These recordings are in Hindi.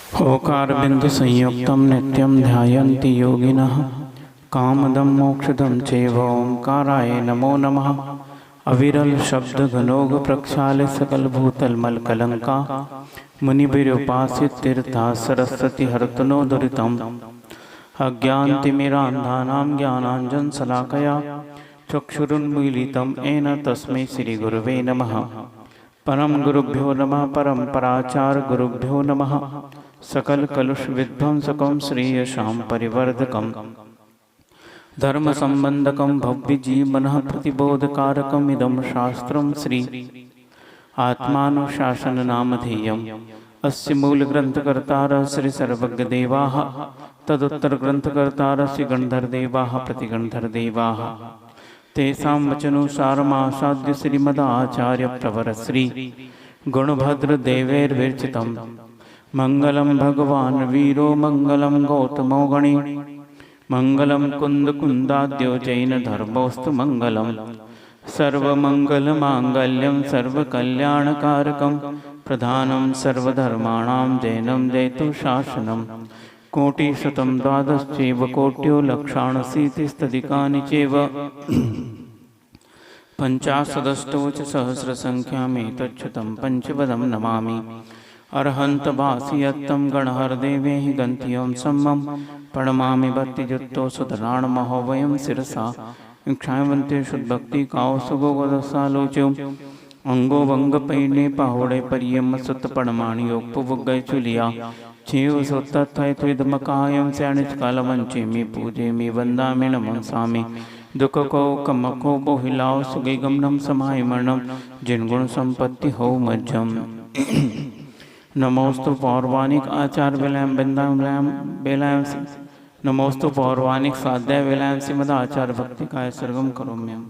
ओकारबिंदु संयुक्तं नित्यं ध्यायन्ति योगिनः कामदं मोक्षदं चैव ओंकाराय नमो नमः। अविरल शब्द घनोग प्रक्षाल सकल भूतल मल कलंका मुनिभिरुपासित तीर्था सरस्वती हरतनो दुरितम् अज्ञानतिमिरान्धानां ज्ञानाञ्जन शलाकया चक्षुरुन्मीलितं येन तस्मै श्री गुरुवे नमः। परम गुरुभ्यो नमः परम्पराचार्य गुरुभ्यो नमः। सकल कलुष विध्वंसकं श्रेयसां परिवर्धकं धर्म संबंधकं भव्य जीवनः प्रतिबोधकारकम् इदं शास्त्रं श्री आत्मानुशासन नामधेयम्। अस्य मूल ग्रंथकर्तारः श्री सर्वज्ञदेवाः तदुत्तर ग्रंथकर्तारः श्री गणधरदेवाः प्रतिगणधरदेवाः तेषां वचनुसारमासाद्य श्रीमदाचार्य प्रवर श्री गुणभद्र देवैर्विरचितं मंगलम भगवान वीरो मंगलम गौतमो गणे मंगलम कुंद कुंदाद्यो जैन धर्मोस्तु मंगलम सर्वमंगल मांगल्यम सर्वकल्याणकारकं प्रधानं सर्वधर्माणां जैनं जयतु शासनं कोटिशतं द्वादश्चैव कोट्यो लक्षाणशीतिस्तदिकानि चैव पञ्चाशदष्टोच सहस्रसङ्ख्यामेतच्छतं पञ्चपदं नमामि। अर्हन्तवासियत्तं गणहरदेवेहि गन्त्यं सम्मं प्रणमामि भक्तियुक्तो सुतराणमहो वयं शिरसा इक्षावन्ते शुद्धभक्ति कावसुगोगदसालोच्यो अंगो वंग पैने पहोड़े परियम सुत पणमाणि योगपुवगय चुलिया चेव सुत्तथय त्विदमकायं स्याणिच कालवंचे मी पूजे मी वंदा में नमंसामि दुख को कम को बोहिलाओ सुगे गमनम समाय मरणम जिन गुण संपत्ति हो मज्जम। नमोस्तु पौर्वाणिक आचार विलयम बिंदाम बेलायम नमोस्तु पौर्वाणिक साध्या विलयम श्रीमद आचार्य भक्ति काय सर्गम करोम्यम।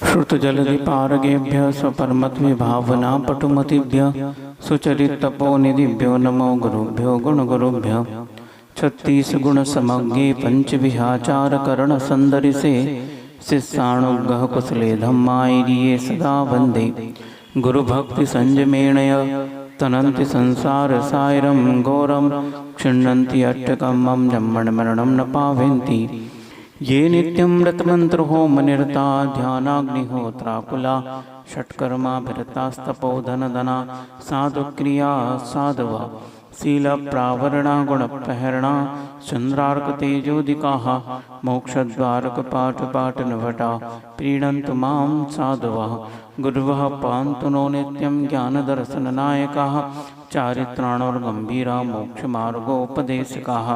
श्रुतजलधिपारगेभ्य स्वपरमत्विभावना पटुमतिभ्य सुचरितपोनिधिभ्यो नमो गुरुभ्यो गुणगुरुभ्यो। 36 गुण समज्ञे पंचविहाचार करण संदरिसे शिष्याणुग्रह कुशले धम्मायिरिये सदा वंदे गुरुभक्ति संजमेणय तनन्ति संसार सायरं घोरं क्षिण्णन्ति अट्टकं मम जम्मण मरणं न पावन्ति ये नित्यं व्रतमंत्र होम निरता ध्यानाग्निहोत्राकुला षट्कर्माभिरतास्तपो धनधना साधुक्रिया साधवा शील प्रावरणा गुणप्रहरणा चंद्रार्क तेजोदिकाः मोक्षद्वारक पाठ पाठ नभटा प्रीणन्तु मां साधवः गुरुवः पान्तु नो नित्यं ज्ञानदर्शननायकाः चारित्राणोर्गम्भीरा मोक्षमार्गोपदेशकाः।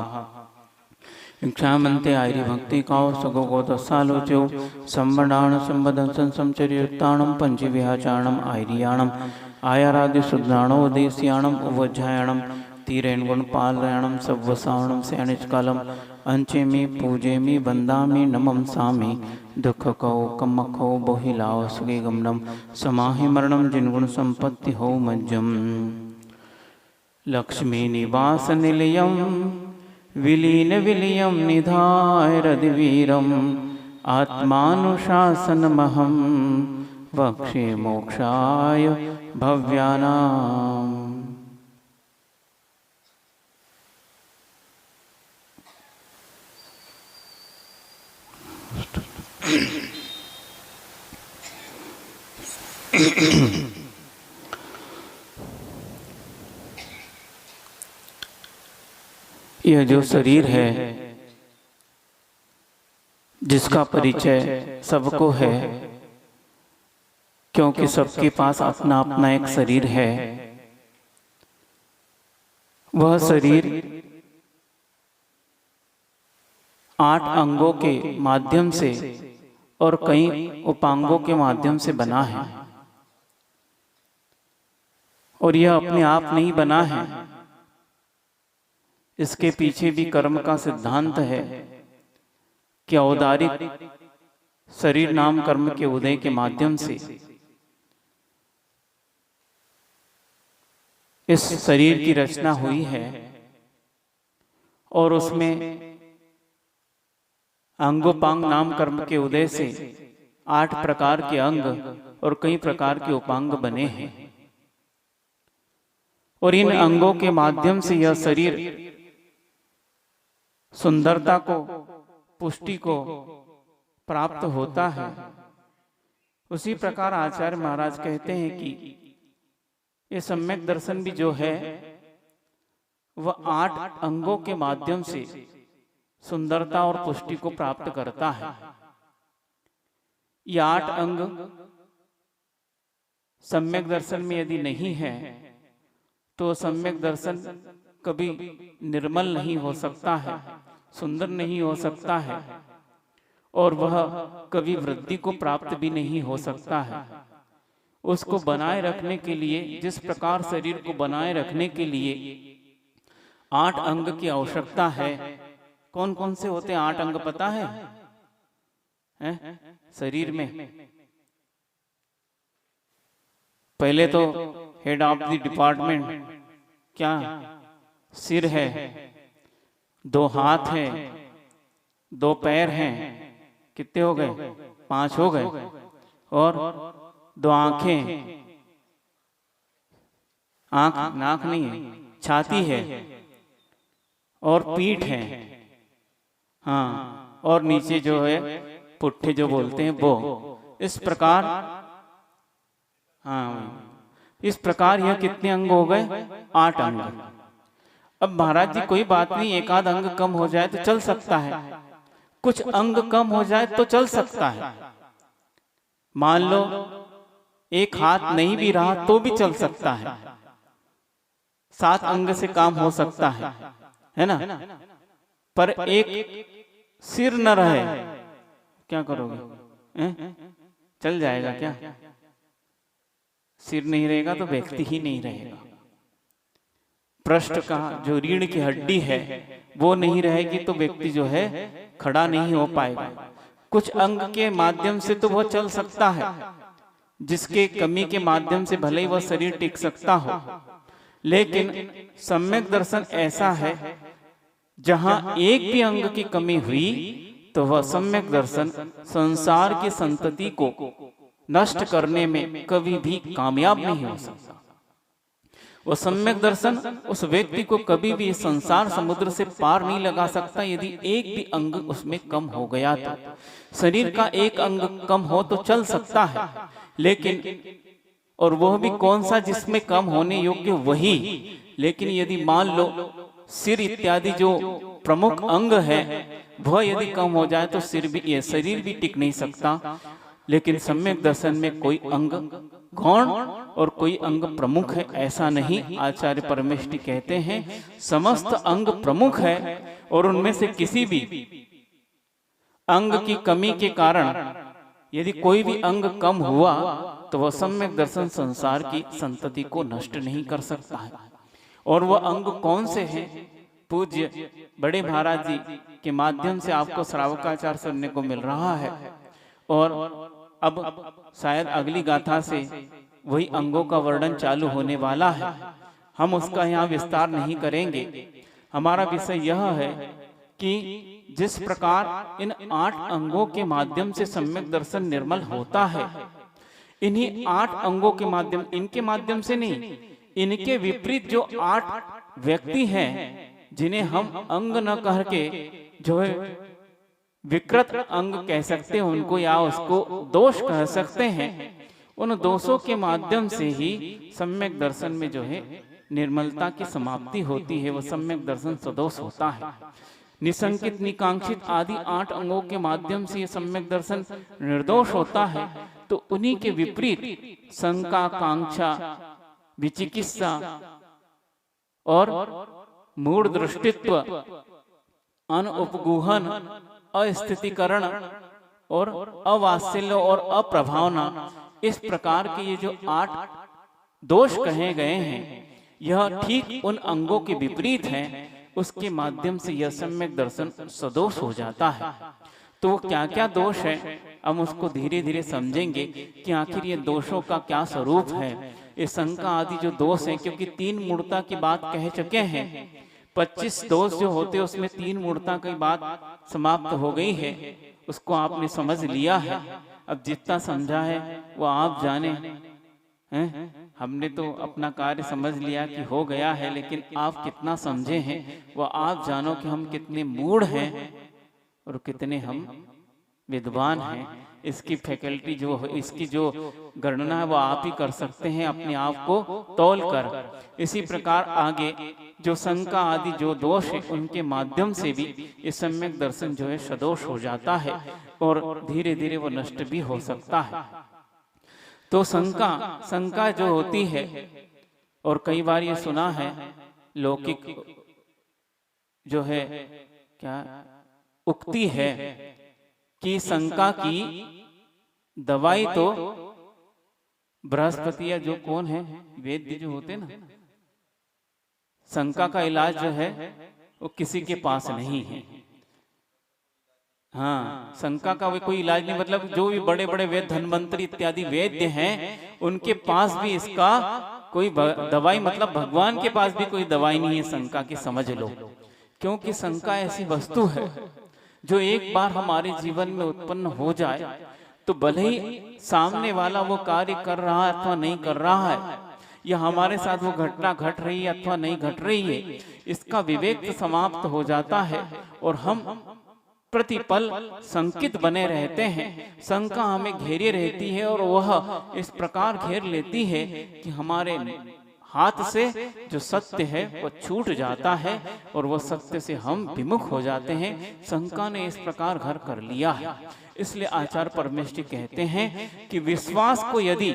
इक्षामन्ते आयरी भक्ति काओ सगो दसालोच्यो संवडाण संवदन संचर्युत्ताणं पंचविहाचारणं आयरियाणं आयारादि शुद्धाणो देशियाणं उवज्जायणं तीरेण गुणपालयाणं सव्वसावणं स्याणिचकालम् अंचेमि पूजेमि वन्दामि नमंसामि दुख को कमखो बोहिलाओ सुगे गमनम समाहि मरणं जिनगुण संपत्ति हो मज्जम। लक्ष्मी निवास निलयम विलीन विलियम निधाय रदिवीरम आत्मानुशासनमहं वक्षे मोक्षाय भव्यानाम्। यह जो शरीर है जिसका परिचय सबको है, क्योंकि सबके पास अपना अपना एक शरीर है। वह शरीर 8 अंगों के माध्यम से और कई उपांगों के माध्यम से बना है और यह अपने आप नहीं बना है। इसके पीछे भी कर्म का सिद्धांत है कि औदारिक शरीर नाम कर्म के उदय के माध्यम से इस शरीर की रचना हुई है और उसमें अंगोपांग नाम कर्म के उदय से 8 प्रकार के अंग और कई प्रकार के उपांग बने हैं और इन अंगों के माध्यम से यह शरीर सुंदरता को, पुष्टि को प्राप्त होता है। उसी प्रकार आचार्य महाराज कहते हैं कि ये सम्यक दर्शन भी जो है वह 8 अंगों के माध्यम से सुंदरता और पुष्टि को प्राप्त करता है। ये 8 अंग सम्यक दर्शन में यदि नहीं है तो सम्यक दर्शन कभी निर्मल नहीं हो सकता है, सुंदर नहीं हो सकता है और वह कभी वृद्धि को प्राप्त भी नहीं हो सकता है। उसको बनाए रखने के लिए, जिस प्रकार शरीर को बनाए रखने के लिए 8 अंग की आवश्यकता है। कौन कौन से होते हैं 8 अंग पता है? शरीर में पहले तो हेड ऑफ द डिपार्टमेंट क्या? सिर है, 2 हाथ है, 2 पैर हैं, कितने हो गए? 5 हो गए, और 2 आंखें, आंख नाक नहीं है, छाती है और पीठ है, हाँ, और नीचे जो है पुट्ठे जो बोलते हैं वो। इस प्रकार, हाँ, इस प्रकार यह कितने अंग हो गए? 8 अंग। अब महाराज जी कोई बात नहीं, एक आध अंग कम हो जाए तो चल सकता है, कुछ अंग कम हो जाए तो चल सकता है। मान लो एक हाथ नहीं भी रहा तो भी चल सकता है, 7 अंग से काम हो सकता है ना? पर एक सिर न रहे, क्या करोगे? चल जाएगा क्या? सिर नहीं रहेगा तो व्यक्ति ही नहीं रहेगा। पृष्ठ का जो रीढ़ की हड्डी है वो नहीं रहेगी तो व्यक्ति जो है खड़ा नहीं हो पाएगा। कुछ अंग के माध्यम से तो वह चल सकता है, जिसके कमी के माध्यम से भले ही वह शरीर टिक सकता हो, लेकिन सम्यक दर्शन ऐसा है जहां एक भी अंग की कमी हुई तो वह सम्यक दर्शन संसार की संतति को नष्ट करने में कभी भी कामयाब नहीं हो सकता। वह सम्यक दर्शन उस व्यक्ति को कभी भी संसार समुद्र से पार नहीं लगा सकता यदि एक भी अंग उसमें कम हो गया तो। शरीर का एक अंग कम हो तो चल सकता है, लेकिन और वह भी कौन सा जिसमें कम होने योग्य वही। लेकिन यदि मान लो सिर इत्यादि जो प्रमुख अंग है वह यदि कम हो जाए तो सिर भी, ये शरीर भी टिक नहीं सकता। लेकिन सम्यक दर्शन में कोई अंग गौण और कोई अंग प्रमुख है ऐसा नहीं। आचार्य परमेष्ठी कहते हैं समस्त अंग प्रमुख है और उनमें से किसी भी अंग की कमी के कारण यदि कोई भी अंग कम हुआ तो वह सम्यक दर्शन संसार की संतति को नष्ट नहीं कर सकता है। और वह अंग कौन से हैं? पूज्य बड़े महाराज जी के माध्यम से आपको श्रावकाचार सुनने को मिल रहा है और अब शायद अगली गाथा से वही अंगों का वर्णन चालू होने वाला है। हम उसका यहाँ विस्तार नहीं करेंगे। हमारा विषय यह है कि जिस प्रकार इन 8 अंगों के माध्यम से सम्यक दर्शन निर्मल होता है, इन्हीं 8 अंगों के माध्यम, इनके माध्यम से नहीं, इनके विपरीत जो 8 व्यक्ति हैं जिन्हें हम अंग न कह के जो है विकृत अंग कह सकते हैं उनको, या उसको दोष कह सकते हैं, उन दोषों के माध्यम से ही सम्यक दर्शन में जो है निर्मलता की समाप्ति होती है। वह सम्यक दर्शन सदोष होता है। निसंकित, निकांक्षित आदि 8 अंगों के माध्यम से यह सम्यक दर्शन निर्दोष होता है। तो उन्हीं के विपरीत शंका, कांक्षा, विचिकित्सा और मूढ़ दृष्टित्व, अनुपगुहन, अस्थितिकरण और अवात्सल्य और अप्रभावना, इस प्रकार के ये जो 8 दोष कहे गए हैं यह ठीक उन अंगों के विपरीत हैं। उसके माध्यम से यह सम्यक दर्शन सदोष हो जाता है। तो क्या क्या दोष है हम उसको धीरे धीरे समझेंगे कि आखिर ये दोषों का क्या स्वरूप है। ये शंका आदि जो दोष हैं, क्योंकि 3 मूर्ता की बात कह चुके हैं, 25 दोष जो होते हैं उसमें 3 मूर्ता की बात समाप्त हो गई है, उसको आपने समझ लिया है। अब जितना समझा है वो आप जाने हैं। हमने तो अपना कार्य समझ लिया कि हो गया है, लेकिन आप कितना समझे हैं वो आप जानो कि हम कितने मूढ़ हैं और कितने हम विद्वान हैं। इसकी फैकल्टी जो है, इसकी जो गणना है वो आप ही कर सकते हैं अपने आप को तौल कर। इसी प्रकार आगे जो शंका आदि जो दोष है उनके माध्यम से भी ये सम्यक दर्शन जो है सदोष हो जाता है और धीरे धीरे वो नष्ट भी हो सकता है। तो शंका जो होती है, और कई बार ये सुना है लौकिक जो है क्या उक्ति है कि शंका की दवाई तो बृहस्पति या जो कौन है वैद्य जो होते ना, शंका का इलाज जो है वो किसी के पास नहीं है। हाँ, शंका का वे कोई इलाज नहीं, मतलब जो भी बड़े बड़े वैद्य धन्वंतरी इत्यादि वैद्य हैं उनके पास भी इसका कोई दवाई, मतलब भगवान के पास भी कोई दवाई नहीं है शंका की, समझ लो। क्योंकि शंका ऐसी वस्तु है जो एक बार हमारे जीवन में उत्पन्न हो जाए तो भले ही सामने वाला वो कार्य कर रहा है अथवा नहीं कर रहा है, या हमारे साथ वो घटना घट रही है अथवा नहीं घट रही है, इसका विवेक समाप्त हो जाता है और हम प्रतिपल शंकित बने रहते हैं। शंका हमें घेरे रहती है और वह इस प्रकार घेर लेती है कि हमारे हाथ से जो सत्य है वो छूट जाता है और वो सत्य से हम विमुख हो जाते हैं। शंका ने इस प्रकार घर कर लिया है। इसलिए आचार्य परमेष्ठी कहते हैं कि विश्वास को यदि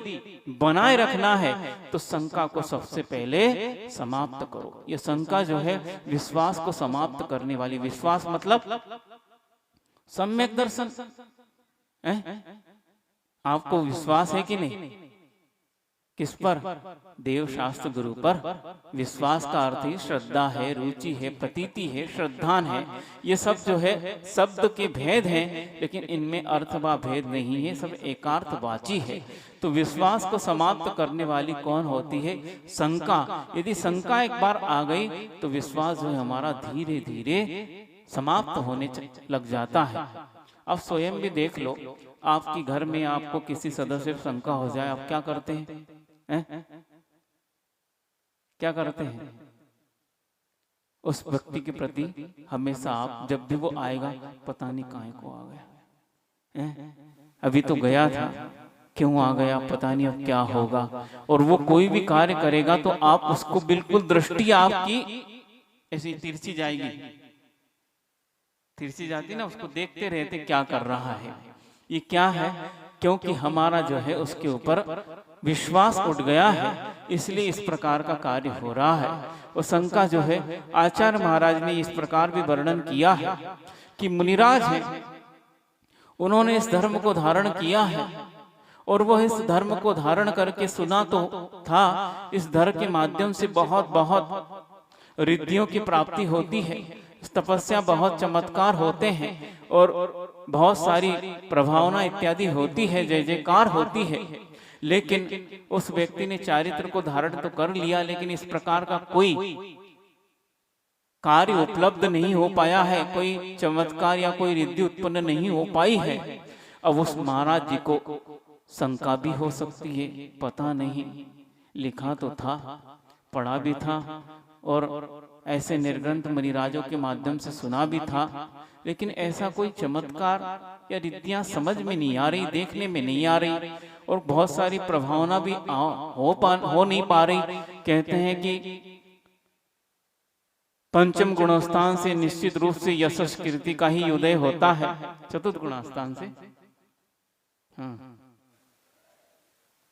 बनाए रखना है तो शंका को सबसे पहले समाप्त करो। ये शंका जो है विश्वास को समाप्त करने वाली, विश्वास मतलब सम्यक दर्शन है। आपको विश्वास है कि नहीं? किस पर? देव शास्त्र गुरु पर। विश्वास का अर्थ ही श्रद्धा है, रुचि है, प्रतीति है, श्रद्धान है। ये सब जो है शब्द के भेद हैं, लेकिन इनमें अर्थ व भेद नहीं है, सब एकार्थवाची है। तो विश्वास को समाप्त करने वाली कौन होती है? शंका। यदि शंका एक बार आ गई तो विश्वास जो है हमारा धीरे धीरे समाप्त होने लग जाता है। अब स्वयं भी देख लो, आपकी घर में आपको किसी सदस्य से शंका हो जाए, आप क्या करते हैं? क्या करते हैं? उस व्यक्ति के प्रति हमेशा आप, जब भी वो आएगा, पता नहीं काहे को आ गया, अभी तो गया था, क्यों आ गया, पता नहीं अब क्या होगा। और वो कोई भी कार्य करेगा तो आप उसको बिल्कुल दृष्टि आपकी ऐसी तिरछी जाएगी, तिरछी जाती ना, उसको देखते रहते क्या कर रहा है, ये क्या है। क्योंकि हमारा जो है उसके ऊपर विश्वास उठ गया है, इसलिए इस प्रकार का कार्य हो रहा है। और शंका जो है आचार्य महाराज ने इस प्रकार भी वर्णन किया है कि मुनिराज है, उन्होंने इस धर्म को धारण किया है और वह इस धर्म को धारण करके सुना तो था, इस धर्म के माध्यम से बहुत बहुत रिद्धियों की प्राप्ति होती है, तपस्या बहुत चमत्कार होते हैं और बहुत सारी प्रभावना इत्यादि होती है, जय जयकार होती है। लेकिन उस व्यक्ति ने चारित्र को धारण तो कर लिया, लेकिन इस प्रकार का कोई कार्य उपलब्ध नहीं हो पाया है, कोई चमत्कार या कोई रिद्धि उत्पन्न नहीं हो पाई है। अब उस महाराज जी को शंका भी हो सकती है, पता नहीं, लिखा तो था, पढ़ा भी था और ऐसे निर्ग्रंथ मुनिराजों के माध्यम से सुना भी था, लेकिन ऐसा कोई चमत्कार या रिद्धियां समझ में नहीं आ रही, देखने में नहीं आ रही और बहुत सारी प्रभावना भी हो नहीं पा रही। कहते हैं कि पंचम गुणस्थान से निश्चित रूप से यशस कीर्ति का ही उदय होता है, चतुर्थ गुणस्थान से। हाँ,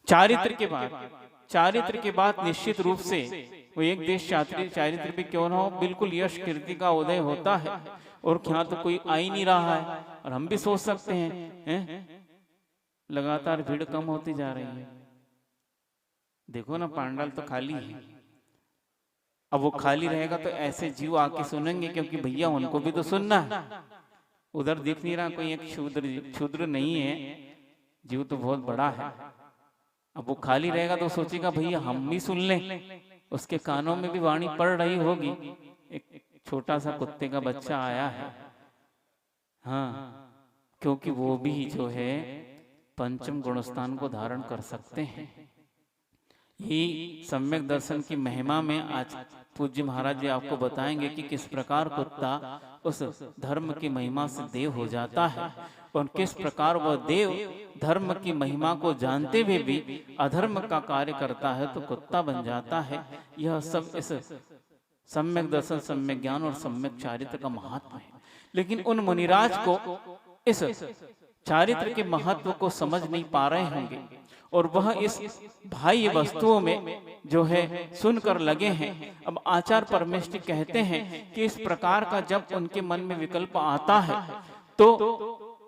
चारित्र के बाद निश्चित रूप से वो एक देश चारित्र भी क्यों ना हो, बिल्कुल यश कीर्ति का उदय होता है। और यहाँ तो कोई आ ही नहीं रहा है, और हम भी सोच सकते हैं लगातार भीड़ कम होती जा रही है। देखो ना, पांडाल तो खाली है। अब वो खाली रहेगा तो ऐसे जीव आके सुनेंगे, क्योंकि भैया उनको भी तो सुनना है। उधर दिख नहीं रहा कोई एक क्षुद्र नहीं है, जीव तो बहुत बड़ा है। अब वो खाली रहेगा तो सोचेगा भैया हम भी सुन लें, उसके कानों में भी वाणी पड़ रही होगी। एक छोटा सा कुत्ते का बच्चा आया है, हाँ, क्योंकि वो भी जो है पंचम गुणस्थान को धारण कर सकते हैं। यही सम्यक दर्शन की महिमा में आज पूज्य महाराज जी आपको बताएंगे कि किस प्रकार कुत्ता उस धर्म की महिमा से देव हो जाता है और किस प्रकार वह देव धर्म की महिमा को जानते हुए भी अधर्म का कार्य करता है तो कुत्ता बन जाता है। यह सब इस सम्यक दर्शन, सम्यक ज्ञान और सम्यक चारित्र का महत्व है। लेकिन उन मुनिराज को इस चारित्र के महत्व को समझ नहीं पा रहे होंगे और वह इस बाह्य वस्तुओं में जो है सुनकर लगे हैं। अब आचार्य परमेष्ठी कहते हैं कि इस प्रकार का जब उनके मन में विकल्प आता है तो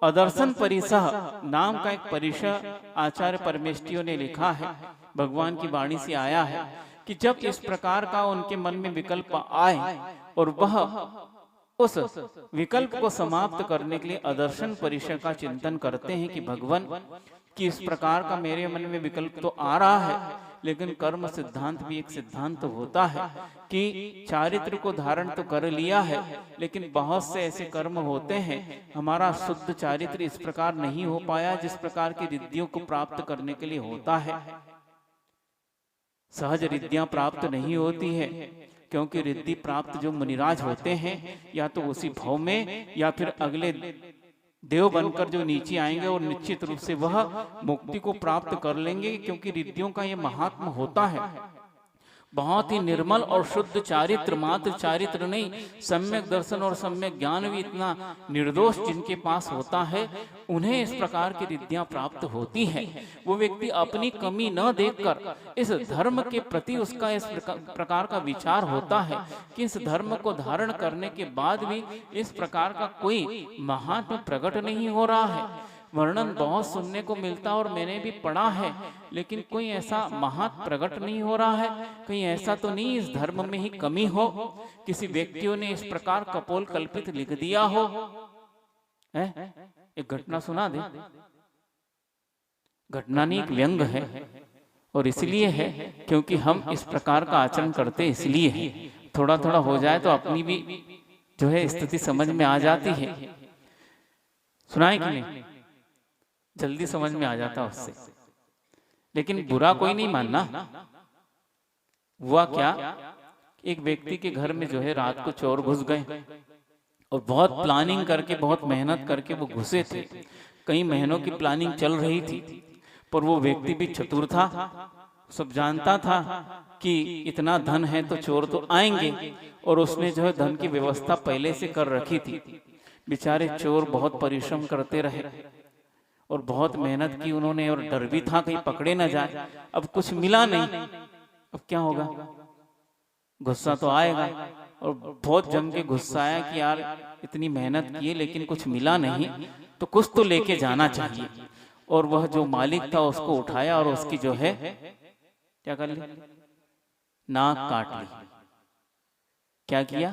अदर्शन परिसह नाम का एक परिसह आचार्य परमेष्ठियों ने लिखा है, भगवान की वाणी से आया है कि जब इस प्रकार का उनके मन में विकल्प आए और वह उस विकल्प को समाप्त करने के लिए अदर्शन परिसर का चिंतन करते हैं कि भगवान कि इस प्रकार का मेरे मन में विकल्प तो आ रहा है, लेकिन कर्म सिद्धांत भी एक सिद्धांत तो होता है कि चारित्र को धारण तो कर लिया है, लेकिन बहुत से ऐसे कर्म होते हैं हमारा शुद्ध चारित्र इस प्रकार नहीं हो पाया जिस प्रकार की रिद्धियों को प्राप्त करने के लिए होता है। सहज रिद्धियां प्राप्त नहीं होती है क्योंकि रिद्धि प्राप्त जो मुनिराज होते हैं या तो उसी भाव में या फिर अगले देव बनकर जो नीचे आएंगे और निश्चित रूप से वह मुक्ति को प्राप्त कर लेंगे, क्योंकि रिद्धियों का यह महात्मा होता है। बहुत ही निर्मल और शुद्ध चारित्र, मात्र चारित्र नहीं, सम्यक दर्शन और सम्यक ज्ञान भी इतना निर्दोष जिनके पास होता है उन्हें इस प्रकार की रिद्धियां प्राप्त होती है। वो व्यक्ति अपनी कमी न देखकर इस धर्म के प्रति उसका इस प्रकार का विचार होता है कि इस धर्म को धारण करने के बाद भी इस प्रकार का कोई महात्मा प्रकट नहीं हो रहा है। वर्णन बहुत सुनने को मिलता और मैंने भी पढ़ा है, लेकिन कोई ऐसा महात्मा प्रकट नहीं हो रहा है। कहीं ऐसा तो नहीं इस धर्म में ही कमी हो, किसी व्यक्तियों ने इस प्रकार कपोल कल्पित लिख दिया हो। एक घटना सुना दे, घटना नहीं एक व्यंग है और इसलिए है क्योंकि हम इस प्रकार का आचरण करते इसलिए है। थोड़ा थोड़ा हो जाए तो अपनी भी जो है स्थिति समझ में आ जाती है। सुनाए कि नहीं, जल्दी समझ में आ जाता उससे। लेकिन बुरा कोई नहीं मानना। हुआ क्या, एक व्यक्ति के घर में जो है रात को चोर घुस गए और बहुत प्लानिंग करके, बहुत मेहनत करके वो घुसे थे। कई महीनों की प्लानिंग चल रही थी, पर वो व्यक्ति भी चतुर था, सब जानता था कि इतना धन है तो चोर तो आएंगे, और उसने जो है धन की व्यवस्था पहले से कर रखी थी। बेचारे चोर बहुत परिश्रम करते रहे और बहुत मेहनत की उन्होंने, और डर भी था कहीं पकड़े ना जाए। अब कुछ मिला नहीं, अब क्या होगा, गुस्सा तो आएगा। और बहुत जम के गुस्सा आया कि यार इतनी मेहनत की है लेकिन कुछ मिला नहीं, तो कुछ तो लेके जाना चाहिए। और वह जो मालिक था उसको उठाया और उसकी जो है क्या कर ली, नाक काट ली। क्या किया,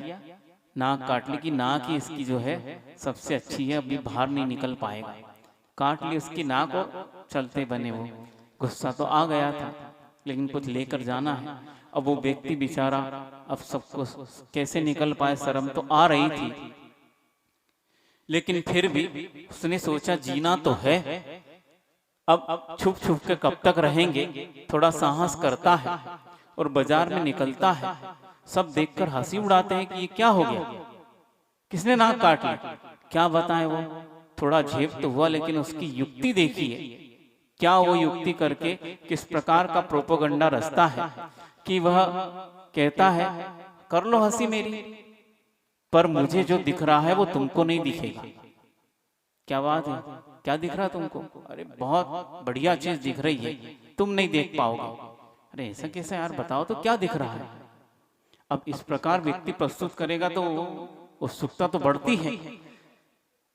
नाक काट ली कि नाक ही इसकी जो है सबसे अच्छी है, अभी बाहर नहीं निकल पाएगा। काट ली उसकी नाक और चलते बने। वो गुस्सा तो आ गया था लेकिन कुछ लेकर जाना है। अब वो व्यक्ति बेचारा अब सबको कैसे निकल पाए, शर्म तो आ रही थी, लेकिन फिर भी उसने सोचा जीना तो है, अब छुप छुप के कब तक रहेंगे। थोड़ा साहस करता है और बाजार में निकलता है। सब देखकर हंसी उड़ाते हैं कि ये क्या हो गया, किसने नाक काट ली। क्या बताएं, वो थोड़ा झेप तो हुआ, लेकिन उसकी युक्ति देखिए क्या वो युक्ति करके किस प्रकार का प्रोपोगंडा रचता है कि वह कहता है कर लो हंसी मेरी, पर मुझे जो दिख रहा है वो तुमको नहीं दिखेगा। क्या बात है, क्या दिख रहा है तुमको? अरे बहुत बढ़िया चीज दिख रही है, तुम नहीं देख पाओगे। अरे ऐसा कैसे यार, बताओ तो क्या दिख रहा है। अब इस प्रकार व्यक्ति प्रस्तुत करेगा तो उत्सुकता तो बढ़ती है।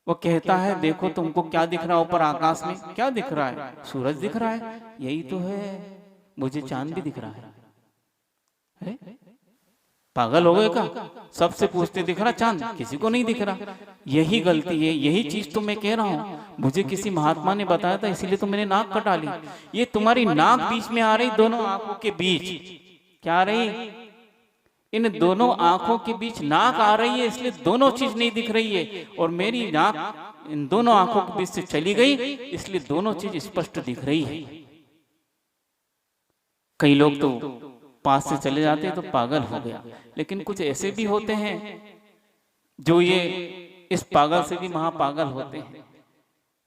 वो कहता है देखो तुमको क्या दिख रहा है ऊपर आकाश में, क्या दिख रहा है, सूरज दिख रहा है, यही तो है, मुझे चांद भी दिख रहा है। पागल हो गए का, सबसे पूछते दिख रहा चांद, किसी को नहीं दिख रहा। यही गलती है, यही चीज तो मैं कह रहा हूं। मुझे किसी महात्मा ने बताया था, इसीलिए तो मैंने नाक कटा ली। ये तुम्हारी नाक बीच में आ रही, दोनों आंखों के बीच क्या आ रही, इन दोनों आंखों के बीच नाक आ रही है, इसलिए दोनों चीज नहीं दिख रही है। और मेरी नाक इन दोनों आंखों के बीच से चली गई, इसलिए दोनों चीज स्पष्ट दिख रही है। कई लोग तो पास से चले जाते हैं तो पागल हो गया, लेकिन कुछ ऐसे भी होते हैं जो ये इस पागल से भी महापागल होते हैं।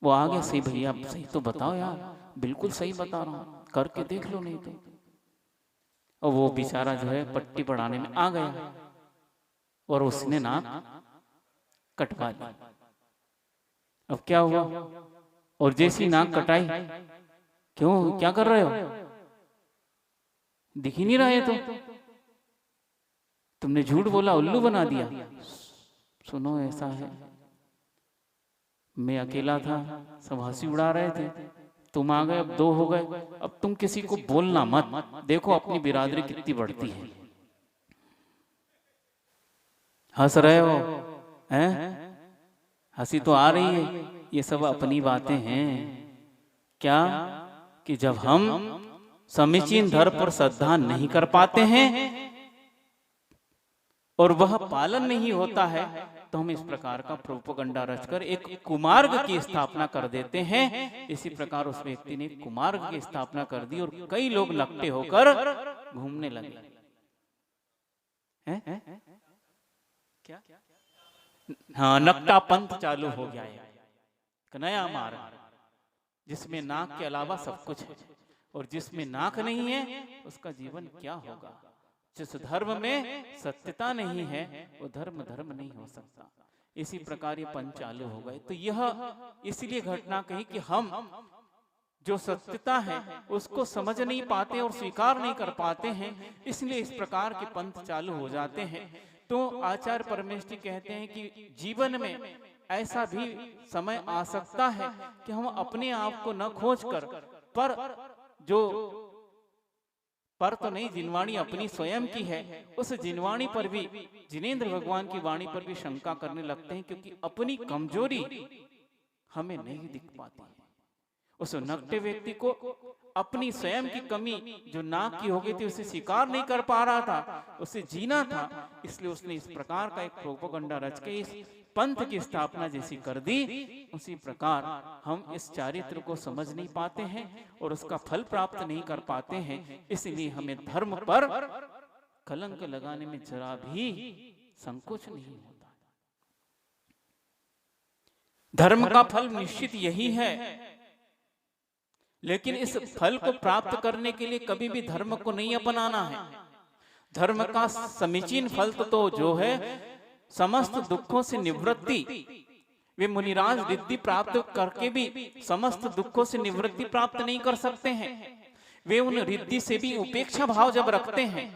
वो आ गया, सही भैया सही तो बताओ यार, बिल्कुल सही बता रहा हूं, करके देख लो नहीं तो। और वो बेचारा जो है पट्टी पढ़ाने में आ गया और उसने नाक कटवा ली। अब क्या हुआ, और जैसी नाक कटाई, क्यों क्या कर रहे हो, दिख ही नहीं रहा है तो तुमने झूठ बोला, उल्लू बना दिया। सुनो ऐसा है, मैं अकेला था, सब हंसी उड़ा रहे थे, तुम आ गए, अब दो हो गए, अब तुम किसी को बोलना मत। देखो अपनी बिरादरी कितनी बढ़ती है। हंस रहे हो हैं, हंसी तो आ रही है, ये सब अपनी बातें हैं। क्या कि जब हम समीचीन धर्म पर श्रद्धा नहीं कर पाते हैं और वह पालन नहीं होता है, तो हम इस प्रकार का प्रोपगंडा रचकर एक कुमार्ग की स्थापना कर देते हैं। इसी प्रकार उस व्यक्ति ने कुमार्ग की स्थापना कर दी और कई लोग लपटे होकर घूमने लगे। क्या? हाँ, नकटा पंथ चालू हो गया है, नया मार्ग जिसमें नाक के अलावा सब कुछ है, और जिसमें नाक नहीं है उसका जीवन क्या होगा। जिस धर्म में सत्यता नहीं है वो धर्म धर्म नहीं हो सकता। इसी प्रकार ये पंच चालू हो गए। तो यह इसलिए घटना कही कि हम जो सत्यता है उसको समझ नहीं पाते और स्वीकार नहीं कर पाते हैं, इसलिए इस प्रकार के पंथ चालू हो जाते हैं। तो आचार्य परमेष्ठी कहते हैं कि जीवन में ऐसा भी समय आ सकता है कि हम अपने आप को न खोज कर पर जो पर तो नहीं, जिनवाणी अपनी स्वयं की है, उस जिनवाणी पर भी, जिनेंद्र भगवान की वाणी पर भी शंका करने लगते हैं, क्योंकि अपनी कमजोरी हमें नहीं दिख पाती है। उस नकटे व्यक्ति को अपनी स्वयं की कमी जो नाक की हो गई थी उसे स्वीकार नहीं कर पा रहा था, उसे जीना था, इसलिए उसने इस प्रकार का एक प्रोपगंडा रच के इस पंथ की स्थापना जैसी कर दी। उसी प्रकार हम इस चारित्र को समझ नहीं पाते हैं और उसका फल प्राप्त नहीं कर पाते हैं, इसलिए हमें धर्म पर कलंक लगाने में जरा भी संकोच नहीं होता। धर्म का फल निश्चित यही है, लेकिन इस फल को प्राप्त करने के लिए कभी भी धर्म को नहीं अपनाना है। धर्म का समीचीन फल तो जो है समस्त दुखों से निवृत्ति, वे मुनिराज रिद्धि प्राप्त करके भी समस्त दुखों से निवृत्ति प्राप्त नहीं कर सकते हैं। वे उन रिद्धि से भी उपेक्षा भाव जब रखते हैं,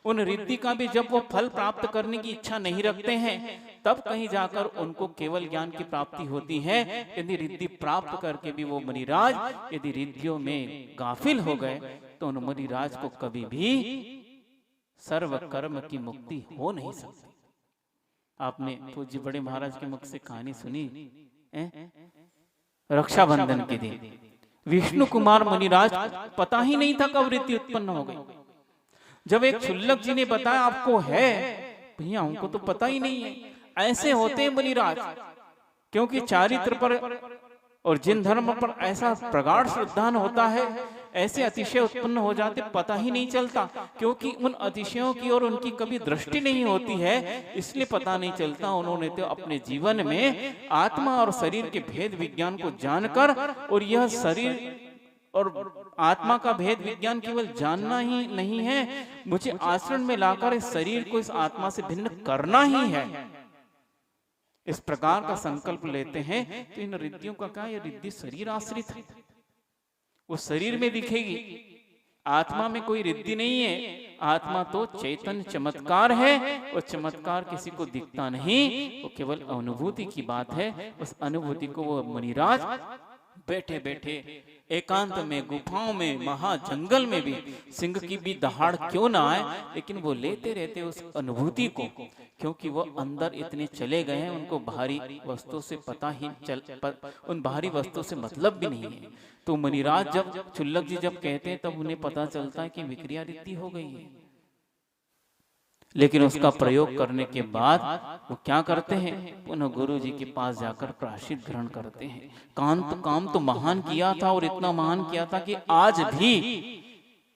उन रिद्धि का भी जब वो फल प्राप्त करने की इच्छा नहीं रखते हैं, तब कहीं जाकर उनको केवल ज्ञान की प्राप्ति होती है। यदि रिद्धि प्राप्त करके भी वो मुनिराज यदि रिद्धियों में गाफिल हो गए तो उन मुनिराज को कभी भी सर्व कर्म की मुक्ति हो नहीं सकती। आपने पूज्य बड़े महाराज के मुख से कहानी सुनी, रक्षाबंधन के दिन विष्णु कुमार मुनिराज पता ही नहीं था कब रिद्धि उत्पन्न हो गई। जब एक क्षुल्लक जी ने बताया आपको है, भैया हमको तो पता ही नहीं है। ऐसे होते हैं मुनिराज, क्योंकि चारित्र पर और जिन धर्म पर ऐसा प्रगाढ़ श्रद्धा होता है, ऐसे अतिशय उत्पन्न हो जाते पता ही नहीं चलता, क्योंकि उन अतिशयों की और उनकी कभी दृष्टि नहीं होती है, इसलिए पता नहीं चलता। उन्होंने तो अपने जीवन में आत्मा और शरीर के भेद विज्ञान को जानकर, और यह शरीर और आत्मा का भेद विज्ञान केवल जानना ही नहीं है, मुझे आचरण में लाकर इस शरीर को इस आत्मा से भिन्न करना ही है, इस प्रकार का संकल्प लेते हैं। तो इन रिद्धियों का क्या, ये रिद्धि शरीर आश्रित है, वो शरीर में दिखेगी, आत्मा में कोई रिद्धि नहीं है। आत्मा तो चैतन्य चमत्कार है, और चमत्कार किसी को दिखता नहीं, वो केवल अनुभूति की बात है। उस अनुभूति को वो मुनिराज बैठे बैठे एकांत में, गुफाओं में, महाजंगल में भी सिंह की भी दहाड़ क्यों ना आए, लेकिन वो लेते रहते उस अनुभूति को, क्योंकि वो अंदर इतने चले गए हैं, उनको बाहरी वस्तु से पता ही उन बाहरी वस्तु से मतलब भी नहीं है। तो मुनिराज जब चुल्लक जी जब कहते हैं तब उन्हें पता चलता है कि विक्रिया रीति हो गई है, लेकिन उसका प्रयोग करने के बाद वो क्या करते हैं, पुनः गुरु जी के पास जाकर प्रायश्चित ग्रहण करते हैं। काम तो महान किया था, और इतना महान किया था कि आज भी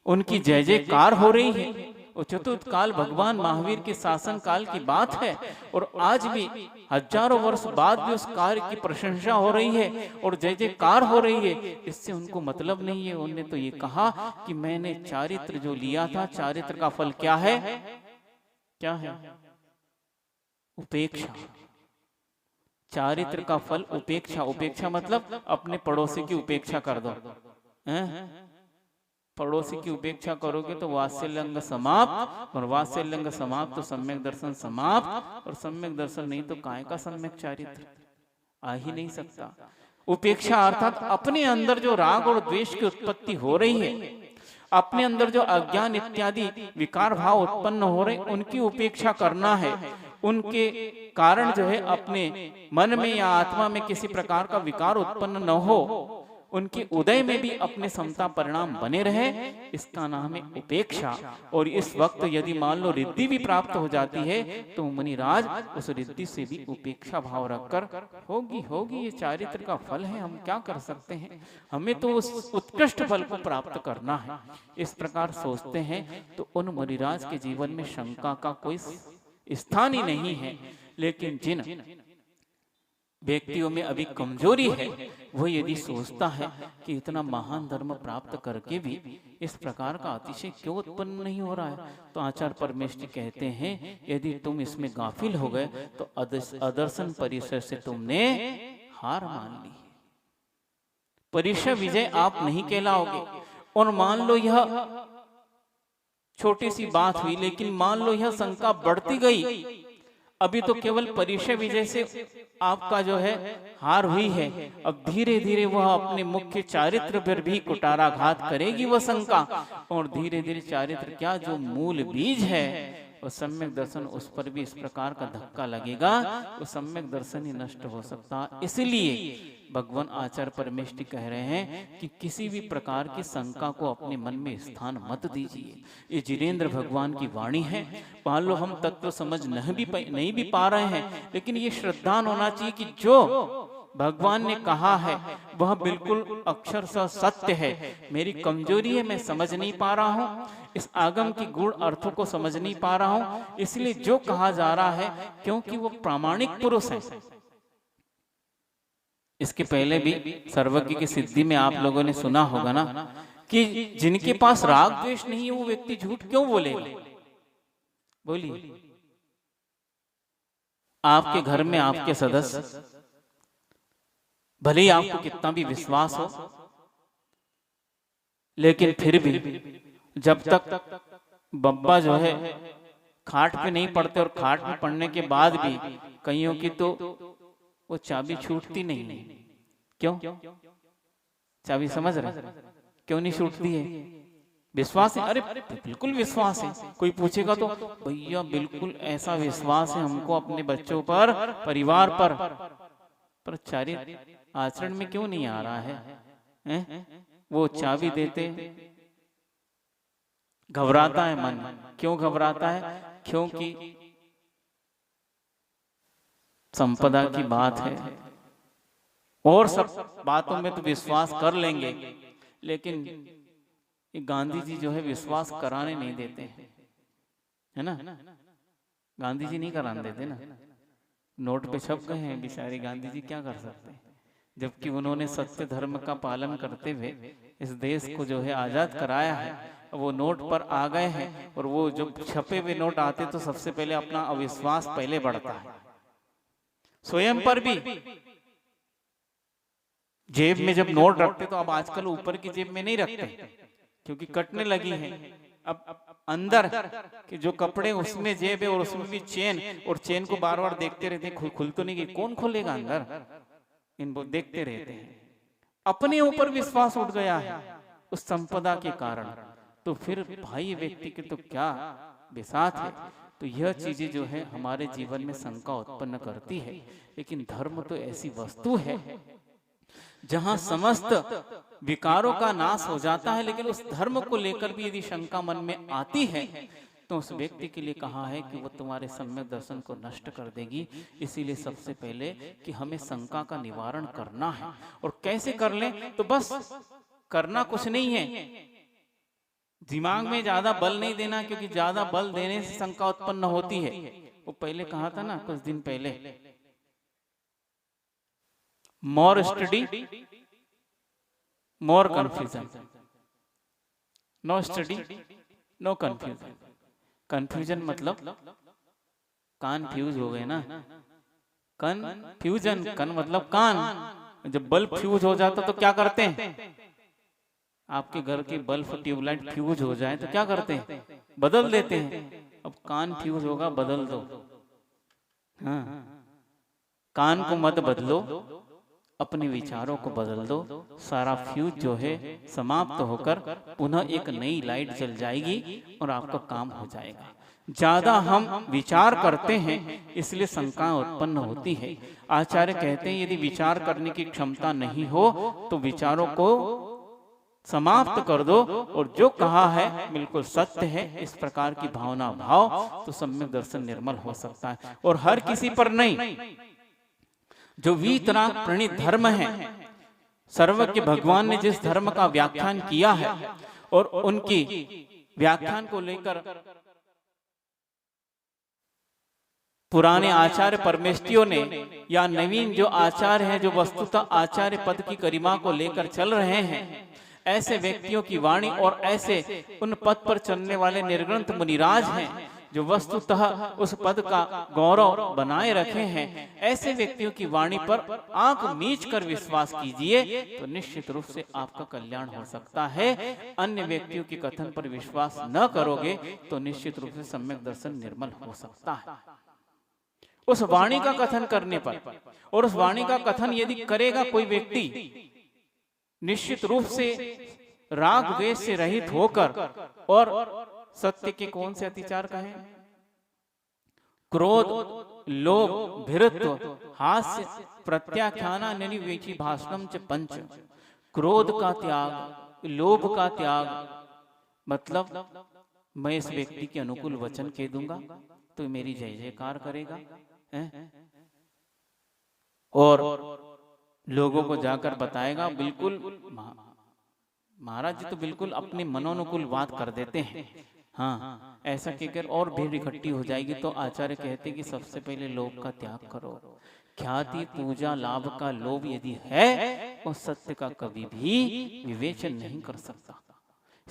उनकी जय जयकार हो रही है। वो चतुर्थ काल भगवान महावीर के शासन काल की बात है, और आज भी हजारों वर्ष बाद भी उस कार्य की प्रशंसा हो रही है और जय जयकार हो रही है। इससे उनको मतलब नहीं है। उन्होंने तो ये कहा कि मैंने चारित्र जो लिया था, चारित्र का फल क्या है, क्या है, उपेक्षा। चारित्र का फल उपेक्षा। उपेक्षा मतलब अपने पड़ोसी की उपेक्षा कर दो। पड़ोसी की उपेक्षा करोगे तो वात्सल्यंग समाप्त, और वात्सल्यंग समाप्त तो सम्यक दर्शन समाप्त, और सम्यक दर्शन नहीं तो काय का सम्यक चारित्र आ ही नहीं सकता। उपेक्षा अर्थात अपने अंदर जो राग और द्वेष की उत्पत्ति हो रही है, अपने अंदर जो अज्ञान इत्यादि विकार भाव उत्पन्न हो रहे, उनकी उपेक्षा करना है। उनके कारण जो है अपने मन में या आत्मा में किसी प्रकार का विकार उत्पन्न न हो, उनके उदय में भी अपने समता परिणाम बने रहे, इसका नाम है उपेक्षा। और इस वक्त यदि मान लो रिद्धि भी प्राप्त हो जाती है तो मुनिराज उस रिद्धि से भी उपेक्षा भाव रखकर होगी ये चारित्र का फल है, हम क्या कर सकते हैं, हमें तो उस उत्कृष्ट फल को प्राप्त करना है, इस प्रकार सोचते हैं। तो उन मुनिराज के जीवन में शंका का कोई स्थान ही नहीं है। लेकिन जिन व्यक्तियों में अभी कमजोरी है, वो यदि सोचता है कि इतना महान धर्म प्राप्त करके भी इस प्रकार का अतिशय क्यों उत्पन्न नहीं हो रहा है, तो आचार्य परमेष्ठी कहते हैं यदि तुम इसमें गाफिल हो गए तो अदर्शन परिसर से तुमने हार मान ली। परिसर विजय आप नहीं कहलाओगे। और मान लो यह छोटी सी बात हुई, लेकिन मान लो यह शंका बढ़ती गई, अभी तो केवल परिचय विजय से आपका जो है हार हुई है, अब धीरे धीरे वह अपने मुख्य चारित्र पर भी कुटाराघात करेगी वह शंका, और धीरे धीरे चारित्र क्या जो मूल बीज है वो सम्यक दर्शन, उस पर भी इस प्रकार का धक्का लगेगा, वो सम्यक दर्शन ही नष्ट हो सकता। इसलिए भगवान आचार्य परमेष्ठी कह रहे हैं कि किसी भी प्रकार की शंका को अपने मन में स्थान मत दीजिए। ये जिनेंद्र भगवान की वाणी है। मान लो हम तत्व समझ नहीं भी पा रहे हैं, लेकिन ये श्रद्धा होना चाहिए कि जो भगवान ने कहा है वह बिल्कुल अक्षरशः सत्य है। मेरी कमजोरी है, मैं समझ नहीं पा रहा हूँ, इस आगम की गूढ़ अर्थों को समझ नहीं पा रहा हूँ, इसलिए जो कहा जा रहा है, क्योंकि वो प्रामाणिक पुरुष है। इसके पहले भी सर्वज्ञ की सिद्धि में आप लोगों ने सुना होगा ना कि जिनके पास राग द्वेष नहीं है वो व्यक्ति झूठ क्यों बोलेगा। बोलिए, आपके घर में आपके सदस्य, भले ही आपको कितना भी विश्वास हो, लेकिन फिर भी जब तक बब्बा जो है खाट पे नहीं पड़ते, और खाट पे पड़ने के बाद भी कईयों की तो वो चाबी छूटती नहीं है। क्यों? चाबी समझ रहे क्यों नहीं छूटती है? विश्वास है। अरे बिल्कुल विश्वास है। कोई पूछेगा तो भैया बिल्कुल ऐसा विश्वास है हमको अपने बच्चों पर, परिवार पर चारित्र आचरण में क्यों नहीं आ रहा है? वो चाबी देते घबराता है मन। क्यों घबराता है? क्योंकि संपदा की बात है, और सब बातों में तो विश्वास कर लेंगे, लेकिन गांधी जी जो है विश्वास कराने नहीं देते हैं, है ना? गांधी जी नहीं कराने देते ना, नोट पे छप गए हैं बेचारे गांधी जी, क्या कर सकते हैं? जबकि उन्होंने सत्य धर्म का पालन करते हुए इस देश को जो है आजाद कराया है। वो नोट पर आ गए हैं, और वो जब छपे हुए नोट आते तो सबसे पहले अपना अविश्वास पहले बढ़ता है। स्वयं पर भी जेब में जब नोट रखते तो अब आजकल ऊपर की जेब में नहीं रखते, क्योंकि कटने लगी है। अब अंदर के जो कपड़े उसमें जेब है, और उसमें भी चेन, और चेन को बार बार देखते रहते, खुल तो नहीं गई, कौन खोलेगा अंदर, इन वो देखते रहते हैं। अपने ऊपर विश्वास उठ गया है उस संपदा के कारण, तो फिर भाई व्यक्ति के तो क्या बिसात है। तो यह चीजें जो है हमारे जीवन में शंका उत्पन्न करती है। लेकिन धर्म तो ऐसी वस्तु है जहां समस्त विकारों का नाश हो जाता है, लेकिन उस धर्म को लेकर भी यदि शंका मन में आती है तो उस व्यक्ति के लिए कहा है कि वो तुम्हारे सम्यक दर्शन को नष्ट कर देगी। इसीलिए सबसे पहले कि हमें शंका का निवारण करना है। और कैसे कर लें? तो बस करना कुछ नहीं है, दिमाग में ज्यादा बल नहीं देना, क्योंकि ज्यादा बल देने से शंका उत्पन्न होती है। वो पहले कहा था ना कुछ दिन पहले, more study more confusion, no study no confusion. Confusion मतलब कान फ्यूज हो गए ना, कंफ्यूजन, कन मतलब कान। जब बल्ब फ्यूज हो जाता तो क्या करते हैं? आपके घर की बल्ब ट्यूबलाइट फ्यूज हो जाए तो क्या करते हैं? बदल देते हैं। अब कान फ्यूज होगा, बदल दो। हाँ, कान को मत बदलो, अपने विचारों को बदल दो। सारा फ्यूज जो है समाप्त होकर पुनः एक नई लाइट जल जाएगी और आपका काम हो जाएगा। ज्यादा हम विचार करते हैं इसलिए शंका उत्पन्न होती है। आचार्य कहते हैं यदि विचार करने की क्षमता नहीं हो तो विचारों को समाप्त कर दो, और जो कहा है बिल्कुल सत्य है, इस प्रकार की भावना भाव तो सम्यक दर्शन निर्मल हो सकता है। और हर किसी पर नहीं, जो वीतराग प्रणीत धर्म है, सर्वज्ञ भगवान ने जिस धर्म का व्याख्यान किया है और उनकी व्याख्यान को लेकर पुराने आचार्य परमेष्टियों ने या नवीन जो आचार्य हैं जो वस्तुतः आचार्य पद की गरिमा को लेकर चल रहे हैं, ऐसे व्यक्तियों की वाणी और ऐसे उन पद पर चलने वाले निर्ग्रंथ मुनिराज हैं जो वस्तुतः उस पद का गौरव बनाए रखे हैं, ऐसे व्यक्तियों की वाणी पर आंख मीच कर विश्वास कीजिए तो निश्चित रूप से आपका कल्याण हो सकता है। अन्य व्यक्तियों के कथन पर विश्वास न करोगे तो निश्चित रूप से सम्यक दर्शन निर्मल हो सकता है। उस वाणी का कथन करने पर, और उस वाणी का कथन यदि करेगा कोई व्यक्ति निश्चित रूप से राग द्वेष से रहित होकर, और सत्य के कौन से अतिचार कहें? क्रोध, लोभ, भीरुत्व, हास्य, प्रत्याख्याना निवेची भाषणम च पंच। क्रोध का त्याग, लोभ का त्याग, मतलब मैं इस व्यक्ति के अनुकूल वचन कह दूंगा तो मेरी जय जयकार करेगा, और लोगों को जाकर बताएगा। बिल्कुल महाराज जी तो बिल्कुल अपने मनोनुकूल बात कर देते हैं। हाँ, ऐसा कहकर और भीड़ इकट्ठी हो जाएगी। तो आचार्य कहते कि सबसे पहले लोभ का त्याग करो। ख्याति, पूजा, लाभ का लोभ यदि है वो सत्य का कभी भी विवेचन नहीं कर सकता।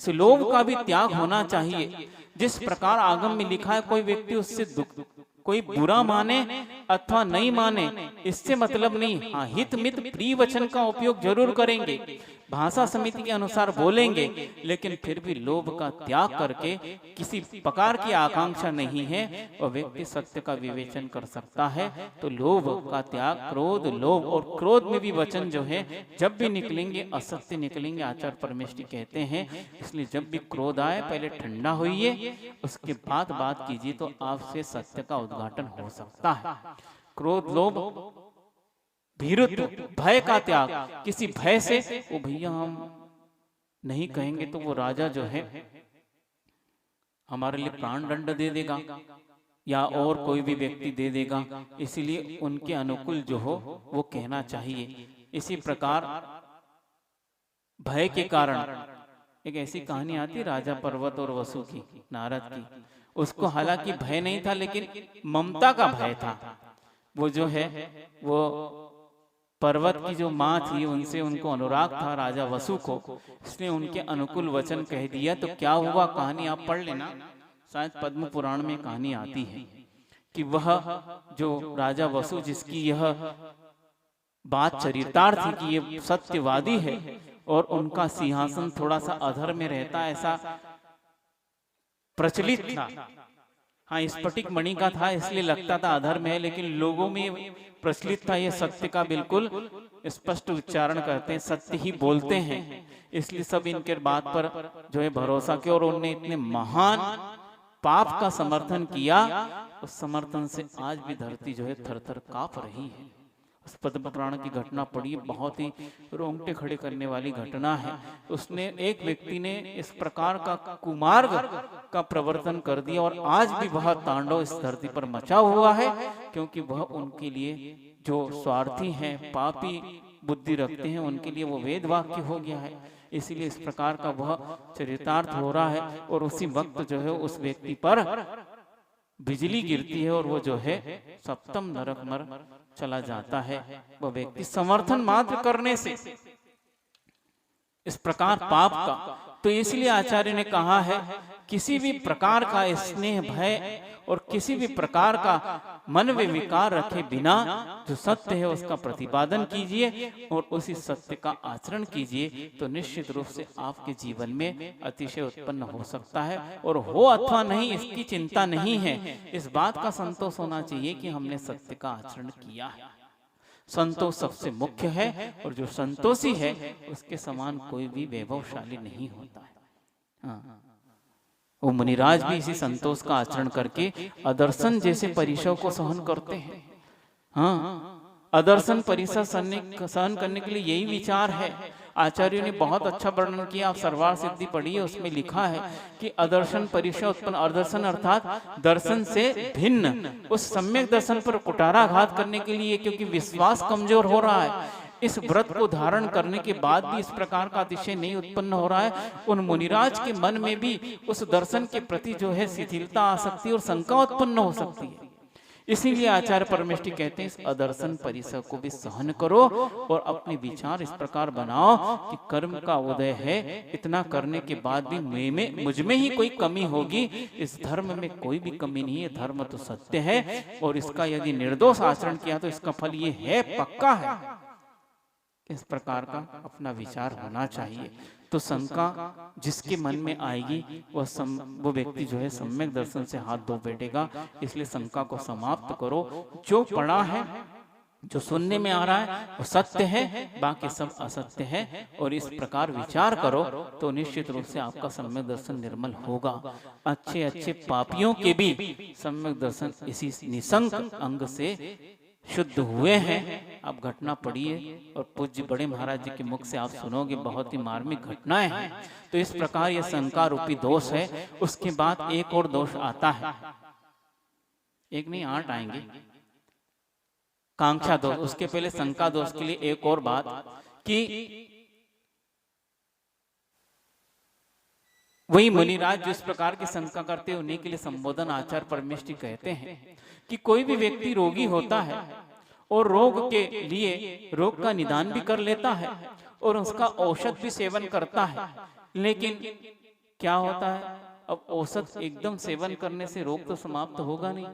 इस लोभ का भी त्याग होना चाहिए। जिस प्रकार आगम में लिखा है, कोई व्यक्ति उससे दुख, कोई बुरा माने अथवा नहीं माने, इससे मतलब नहीं। हाँ, हित मित प्रिय वचन का उपयोग जरूर करेंगे, भाषा समिति के अनुसार बोलेंगे, लेकिन फिर भी लोभ का त्याग करके किसी प्रकार की आकांक्षा नहीं है और व्यक्ति सत्य का विवेचन कर सकता है। तो लोभ का त्याग, क्रोध, लोभ, और क्रोध में भी वचन जो है जब भी निकलेंगे असत्य निकलेंगे, आचार्य परमेष्टि कहते हैं। इसलिए जब भी क्रोध आए पहले ठंडा होइए, उसके बाद बात कीजिए तो आपसे सत्य का उद्घाटन हो सकता है। क्रोध, लोभ, भीरुत्व, भय का त्याग, किसी भय से वो भैया हम नहीं कहेंगे तो वो राजा जो है हमारे लिए प्राण दंड दे देगा या और कोई भी व्यक्ति दे देगा, इसीलिए उनके अनुकूल जो हो वो कहना चाहिए। इसी प्रकार भय के कारण एक ऐसी कहानी आती, राजा पर्वत और वसु की, नारद की। उसको हालांकि भय नहीं था लेकिन ममता का भय था। वो जो है वो पर्वत की जो माँ थी उनसे उनको अनुराग था राजा वसु को, इसने उनके अनुकूल वचन कह दिया। तो क्या हुआ, कहानी आप पढ़ लेना, शायद पद्म पुराण में कहानी आती है कि वह जो राजा वसु जिसकी यह बात चरितार्थ थी कि ये सत्यवादी है और उनका सिंहासन थोड़ा सा अधर में रहता, ऐसा प्रचलित था। हाँ, स्फटिक मणि का था इसलिए लगता था अधर्म है, लेकिन लोगों में प्रचलित था ये सत्य का, बिल्कुल स्पष्ट उच्चारण करते हैं, सत्य ही बोलते हैं, इसलिए सब इनके बात पर जो है भरोसा किया और उन्होंने इतने महान पाप का समर्थन किया, उस समर्थन से आज भी धरती जो है थर थर कांप रही है। उस पद्म पुराण की घटना पढ़ी, बहुत ही रोंगटे खड़े करने वाली घटना है। उसने एक व्यक्ति ने इस प्रकार का कुमार्ग का प्रवर्तन कर दिया और आज भी वह तांडव इस धरती पर मचा हुआ है, क्योंकि वह उनके लिए जो स्वार्थी हैं, पापी बुद्धि रखते हैं, उनके लिए वो वेद वाक्य हो गया है। इसीलिए इस प्रकार का वह चरितार्थ हो रहा है और उसी वक्त जो है उस व्यक्ति पर बिजली गिरती है और वो जो है सप्तम नरक मर चला जाता है, वह व्यक्ति समर्थन मात्र करने से इस प्रकार पाप का। तो इसलिए आचार्य ने कहा है किसी भी प्रकार का स्नेह भय और किसी भी प्रकार का मन में विकार रखे बिना जो सत्य है उसका प्रतिपादन कीजिए और उसी सत्य का आचरण कीजिए, तो निश्चित रूप से आपके जीवन में अतिशय उत्पन्न हो सकता है। और हो अथवा नहीं इसकी चिंता नहीं है, इस बात का संतोष होना चाहिए कि हमने सत्य का आचरण किया है। संतोष सबसे मुख्य है और जो संतोषी है उसके समान कोई भी वैभवशाली नहीं होता है। हाँ, वो मुनिराज भी इसी संतोष का आचरण करके अदर्शन जैसे परिसव को सहन करते हैं। हाँ, अदर्शन परिसर सहन करने के लिए यही विचार है। आचार्यों ने बहुत अच्छा वर्णन किया, आप सर्वार सिद्धि पढ़िए, उसमें लिखा है कि अदर्शन परिसर उत्पन्न, अदर्शन अर्थात दर्शन से भिन्न उस सम्यक दर्शन पर कुटाराघात करने के लिए, क्योंकि विश्वास कमजोर हो रहा है। इस व्रत को धारण करने के बाद भी इस प्रकार का अतिशय नहीं उत्पन्न हो रहा है, उन मुनिराज के मन में भी उस दर्शन के प्रति जो है शिथिलता आ सकती है और शंका उत्पन्न हो सकती है। इसीलिए आचार्य परमेष्ठी कहते हैं इस अदर्शन परिसर को भी सहन करो और अपने विचार इस प्रकार बनाओ कि कर्म का उदय है, इतना करने के बाद भी मुझ में ही कोई कमी होगी, इस धर्म में कोई भी कमी नहीं है, धर्म तो सत्य है और इसका यदि निर्दोष आचरण किया तो इसका फल ये है, पक्का है। इस प्रकार का अपना विचार होना चाहिए। तो शंका जिसके मन में आएगी वो व्यक्ति जो है सम्यक दर्शन से हाथ धो बैठेगा। इसलिए शंका को समाप्त करो, जो पढ़ा है, जो सुनने में आ रहा है वो सत्य है, बाकी सब असत्य है, और इस प्रकार विचार करो तो निश्चित रूप से आपका सम्यक दर्शन निर्मल होगा। अच्छे अच्छे पापियों के भी सम्यक दर्शन इसी निशंक अंग से शुद्ध हुए हैं। आप घटना पढ़िए और पूज्य बड़े महाराज जी के मुख से आप सुनोगे, बहुत ही मार्मिक घटनाएं हैं। तो इस प्रकार यह शंका रूपी दोष है। उसके बाद एक और दोष आता है, एक नहीं 8 आएंगे, कांक्षा दोष। उसके पहले शंका दोष के लिए एक और बात कि वही मुनिराज जिस प्रकार की शंका करते हैं उन्हीं के लिए संबोधन आचार्य परमेष्ठी कहते हैं कि कोई भी व्यक्ति रोगी होता है और रोग के लिए रोग का निदान भी कर लेता है और उसका औषध भी सेवन करता है, लेकिन क्या होता है, अब औषध एकदम सेवन करने से रोग तो समाप्त होगा नहीं।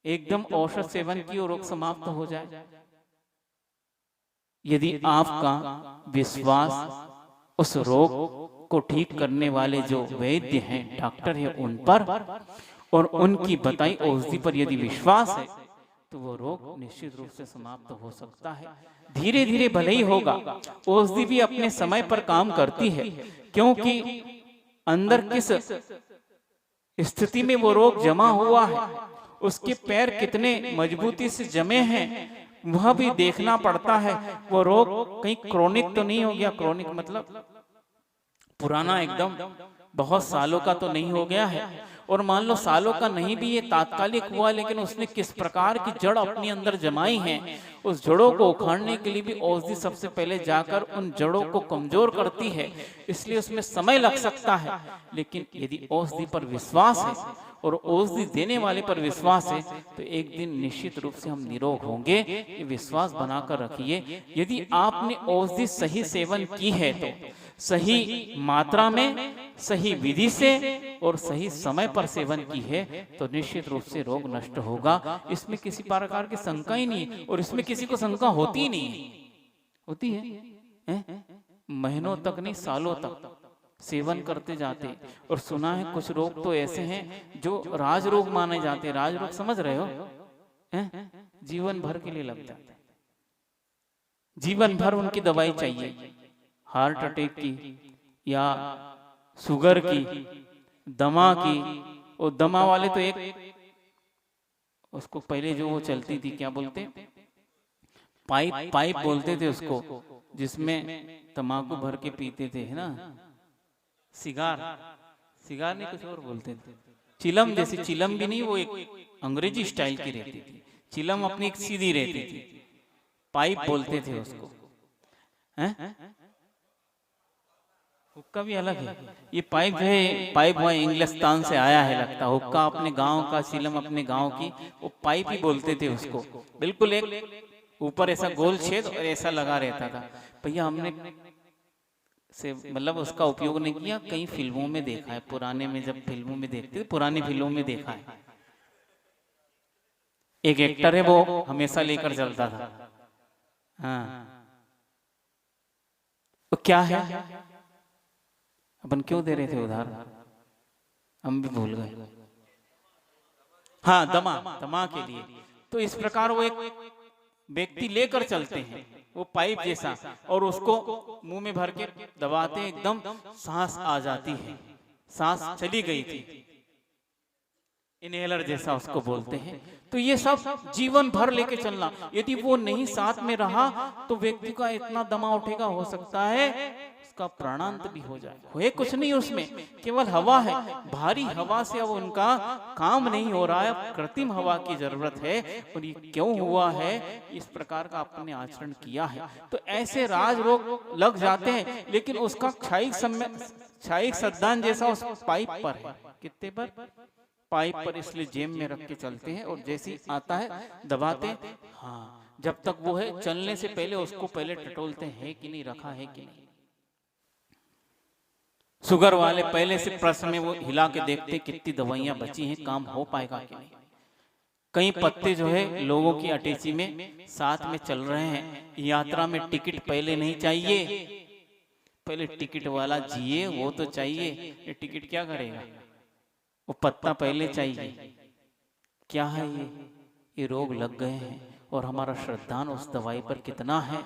एकदम औषध सेवन की और रोग समाप्त हो जाए, यदि आपका विश्वास उस रोग को ठीक करने वाले जो वैद्य हैं, डॉक्टर है, उन पर और उनकी बताई औषधि पर यदि विश्वास है तो वो रोग निश्चित रूप से समाप्त हो सकता है। धीरे धीरे भले ही होगा, औषधि भी अपने समय पर काम करती है, क्योंकि अंदर किस स्थिति में वो रोग जमा हुआ है, उसके पैर कितने मजबूती से जमे हैं वह भी देखना पड़ता है। वो रोग कहीं क्रोनिक तो नहीं हो गया, क्रोनिक मतलब पुराना एकदम बहुत सालों का तो नहीं हो गया है, और मान लो सालों का नहीं भी ये तात्कालिक हुआ, लेकिन उसने किस प्रकार की जड़ अपने अंदर जमाई है, उस जड़ों को उखाड़ने के लिए भी औषधि सबसे पहले जाकर उन जड़ों को कमजोर करती है, इसलिए उसमें समय लग सकता है। लेकिन यदि औषधि पर विश्वास है और औषधि देने वाले पर विश्वास है तो एक दिन निश्चित रूप से हम निरोग होंगे। ये विश्वास बनाकर रखिए। यदि आपने औषधि सही सेवन की है तो सही मात्रा में, सही विधि से और सही समय पर सेवन की है तो निश्चित रूप से रोग नष्ट होगा। इसमें किसी प्रकार की शंका ही नहीं है, और इसमें किसी को शंका होती ही नहीं है। होती है? महीनों तक नहीं, सालों तक सेवन करते जाते। और सुना है कुछ रोग तो ऐसे हैं जो राज रोग माने जाते, राज रोग समझ रहे हो, हैं? जीवन भर के लिए लग जाते, जीवन भर उनकी दवाई चाहिए, हार्ट अटैक की या शुगर की, दमा की। और दमा वाले तो एक उसको पहले जो वो चलती थी क्या बोलते, पाइप, पाइप बोलते थे उसको, जिसमें तंबाकू भर के पीते थे, है ना, सिगार, सिगार नहीं कुछ और बोलते थे, चिलम जैसी, चिलम भी नहीं, वो एक अंग्रेजी स्टाइल की रहती थी, चिलम अपनी एक सीधी रहती थी, पाइप बोलते थे उसको, हैं? हुक्का भी अलग है, ये पाइप जो है, पाइप वह इंग्लिस्तान से आया है लगता, हुक्का अपने गांव का, चिलम अपने गांव की, वो पाइप ही बोलते थे उसको। बिल्कुल एक ऊपर ऐसा गोल छेद और ऐसा लगा रहता था। भैया हमने से मतलब उसका उपयोग नहीं किया, कई फिल्मों में देखा है, पुराने में जब फिल्मों में देखते, पुरानी फिल्मों में देखा है, एक एक्टर है वो हमेशा लेकर चलता था। हाँ, तो क्या है, अपन क्यों दे रहे थे उधार, हम भी भूल गए। हाँ, दमा, दमा के लिए। तो इस प्रकार वो एक व्यक्ति लेकर चलते हैं, वो पाइप जैसा, और उसको मुंह में भर के दबाते, एकदम सांस आ जाती है, सांस चली गई थी, इनहेलर जैसा उसको बोलते हैं। तो ये सब जीवन भर लेके चलना, यदि वो नहीं साथ में रहा तो व्यक्ति का इतना दमा उठेगा, हो सकता है उसका प्राणांत भी हो जाए। हुए कुछ नहीं उसमें, केवल हवा है, भारी हवा से अब उनका काम नहीं हो रहा है, कृत्रिम हवा की जरूरत है। और ये क्यों हुआ है, इस प्रकार का अपने आचरण किया है। तो ऐसे राज रोग लग जाते हैं, लेकिन उसका क्षयिक सद्दान जैसा उस पाइप पर है। कितने पर, पाइप पर, इसलिए जेब में रख के चलते हैं, और जैसे ही आता है दबाते। हाँ, जब तक वो है, चलने से पहले उसको पहले टटोलते हैं कि नहीं, रखा है कि नहीं। शुगर वाले पहले से प्रेस में वो हिला के देखते कितनी दवाइयां बची हैं, काम हो पाएगा कि नहीं। कई पत्ते जो है लोगों की अटैची में साथ में चल रहे हैं। यात्रा में टिकट पहले नहीं चाहिए, पहले टिकट वाला जिए, वो तो चाहिए, ये टिकट क्या करेगा, वो पत्ता पहले चाहिए। क्या है ये रोग लग गए हैं, और हमारा श्रद्धान उस दवाई पर कितना है।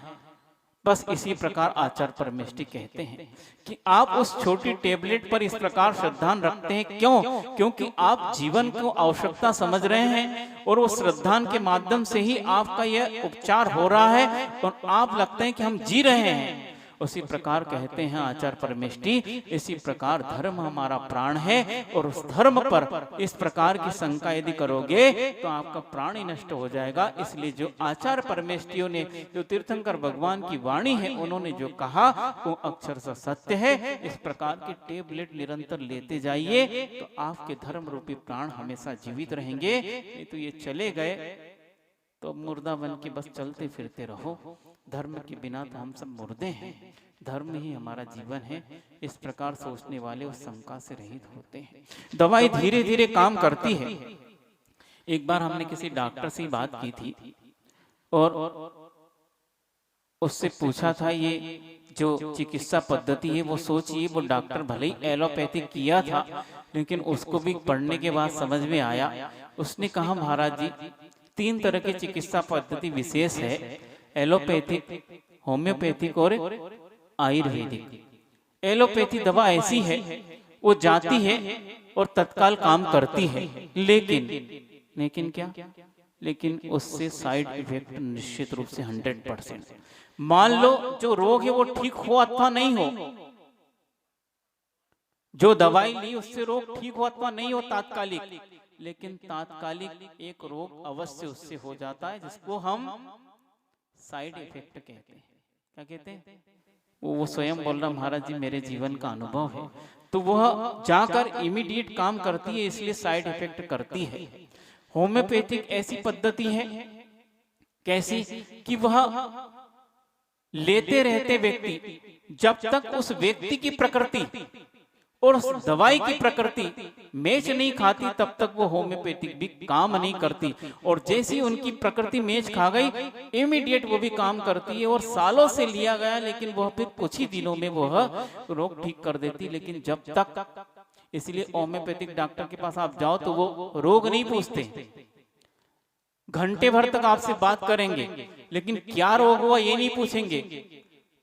बस इसी प्रकार आचार्य परमेष्ठी कहते हैं कि आप उस छोटी टेबलेट पर इस प्रकार श्रद्धान रखते हैं, क्यों? क्योंकि आप जीवन को आवश्यकता समझ रहे हैं, और वो श्रद्धान के माध्यम से ही आपका यह उपचार हो रहा है, और आप लगते हैं कि हम जी रहे हैं। उसी प्रकार कहते हैं आचार्य परमेष्ठी, इसी प्रकार धर्म हमारा प्राण है, और उस धर्म पर इस प्रकार की शंका यदि करोगे तो आपका प्राण ही नष्ट हो जाएगा। इसलिए जो आचार्य परमेष्ठियों ने, जो तीर्थंकर भगवान की वाणी है, उन्होंने जो कहा वो अक्षर से सत्य है। इस प्रकार की टेबलेट निरंतर लेते जाइए, तो आपके धर्म रूपी प्राण हमेशा जीवित रहेंगे। नहीं तो ये चले गए तो मुर्दा बन के बस चलते फिरते रहो। धर्म के बिना तो हम सब मुर्दे हैं, धर्म ही हमारा जीवन है। इस प्रकार सोचने वाले उस शंका से रहित होते हैं। दवाई धीरे धीरे काम करती है। एक बार हमने किसी डॉक्टर से बात की थी, और उससे पूछा था ये जो चिकित्सा पद्धति है, वो सोचिए, वो डॉक्टर भले ही एलोपैथिक किया था, लेकिन उसको भी पढ़ने के बाद समझ में आया। उसने कहा, महाराज जी, 3 तरह की चिकित्सा पद्धति विशेष है, एलोपैथिक, होम्योपैथिक और आयुर्वेदिक। एलोपैथी दवा ऐसी है, वो जाती है और तत्काल काम करती है, लेकिन क्या, लेकिन उससे साइड इफेक्ट निश्चित रूप से 100%। मान लो जो रोग है वो ठीक हो अथवा नहीं हो, जो दवाई ली उससे रोग ठीक हो अथवा नहीं हो तात्कालिक, लेकिन तात्कालिक एक रोग अवश्य उससे हो जाता है, जिसको हम साइड इफेक्ट कहते हैं। क्या कहते हैं? वो स्वयं बोल रहा, महाराज जी मेरे जीवन का अनुभव है। तो वह जाकर इमीडिएट काम करती है, इसलिए साइड इफेक्ट करती है। होम्योपैथिक ऐसी पद्धति है, कैसी, कि वह लेते रहते व्यक्ति, जब तक उस व्यक्ति की प्रकृति और उस दवाई की प्रकृति मेच नहीं खाती तब तक वो होम्योपैथिक भी काम नहीं करती, और जैसी उनकी प्रकृति मेच खा गई इमीडिएट वो भी काम करती है, और सालों से लिया गया लेकिन वह फिर कुछ ही दिनों में वह रोग ठीक कर देती। लेकिन जब तक, इसलिए होम्योपैथिक डॉक्टर के पास आप जाओ तो वो रोग नहीं पूछते, घंटे भर तक आपसे बात करेंगे, लेकिन क्या रोग हुआ ये नहीं पूछेंगे।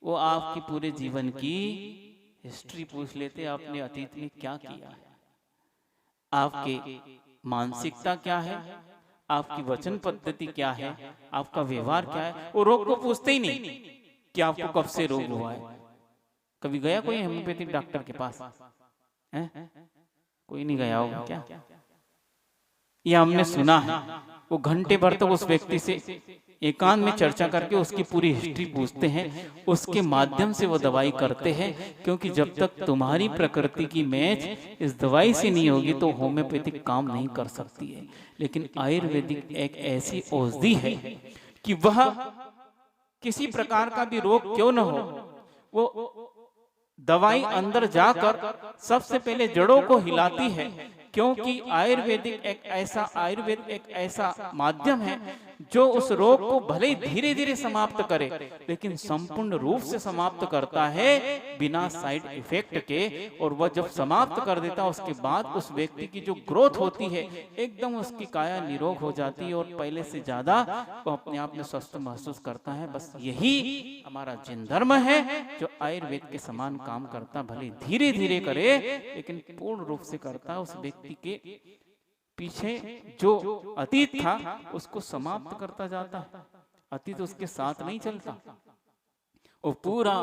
वो आपकी पूरे जीवन की हिस्ट्री पूछ लेते, आपने अतीत में क्या किया है, आपके मानसिकता क्या है, आपकी वचन पद्धति क्या है, आपका व्यवहार क्या है। वो रोग को पूछते ही नहीं कि आपको कब से रोग हुआ है। कभी गया कोई होम्योपैथिक डॉक्टर के पास है? कोई नहीं गया होगा क्या? ये हमने सुना है। वो घंटे भर तक उस व्यक्ति से एकांत में चर्चा करके उसकी पूरी हिस्ट्री पूछते हैं, उसके माध्यम से वो दवाई करते हैं, क्योंकि जब तक तुम्हारी प्रकृति की मैच इस दवाई से नहीं होगी तो होम्योपैथिक काम नहीं कर सकती है। लेकिन आयुर्वेदिक एक ऐसी औषधि है कि वह किसी प्रकार का भी रोग क्यों न हो, वो दवाई अंदर जाकर सबसे पहले जड़ों को हिलाती है, क्योंकि आयुर्वेद एक ऐसा माध्यम है जो उस रोग को भले ही धीरे धीरे समाप्त करे, लेकिन संपूर्ण रूप से समाप्त करता है बिना साइड इफेक्ट के। और वह जब समाप्त कर देता है उसके बाद उस व्यक्ति की जो ग्रोथ होती है एकदम उसकी काया निरोग हो जाती है, और पहले से ज्यादा वो अपने आप में स्वस्थ महसूस करता है। बस यही हमारा जिन धर्म है जो आयुर्वेद के समान काम करता, भले धीरे धीरे करे लेकिन पूर्ण रूप से करता है। उस व्यक्ति के पीछे जो अतीत था उसको समाप्त करता जाता है, अतीत उसके साथ नहीं चलता। वो पूरा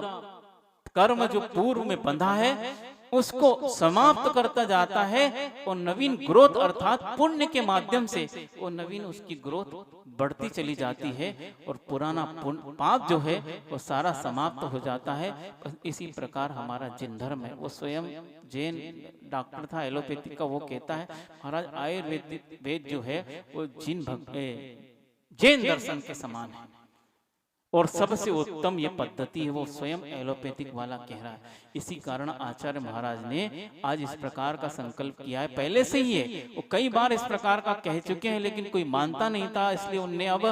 कर्म जो पूर्व में बंधा है उसको समाप्त करता जाता है, और नवीन ग्रोथ अर्थात पुण्य के माध्यम से वो नवीन उसकी ग्रोथ बढ़ती चली जाती है, और पुराना पाप जो है वो सारा समाप्त हो जाता है। इसी प्रकार हमारा जिन धर्म है, वो स्वयं जैन डॉक्टर था एलोपैथिक का, वो कहता है महाराज आयुर्वेदिक वेद जो है वो जैन दर्शन के समान है, और सबसे उत्तम ये पद्धति है, वो स्वयं एलोपैथिक वाला कह रहा है। इसी कारण आचार्य महाराज ने आज इस प्रकार का संकल्प किया है, पहले से ही है, वो कई बार इस प्रकार का कह चुके हैं लेकिन कोई मानता नहीं था, इसलिए उनने अब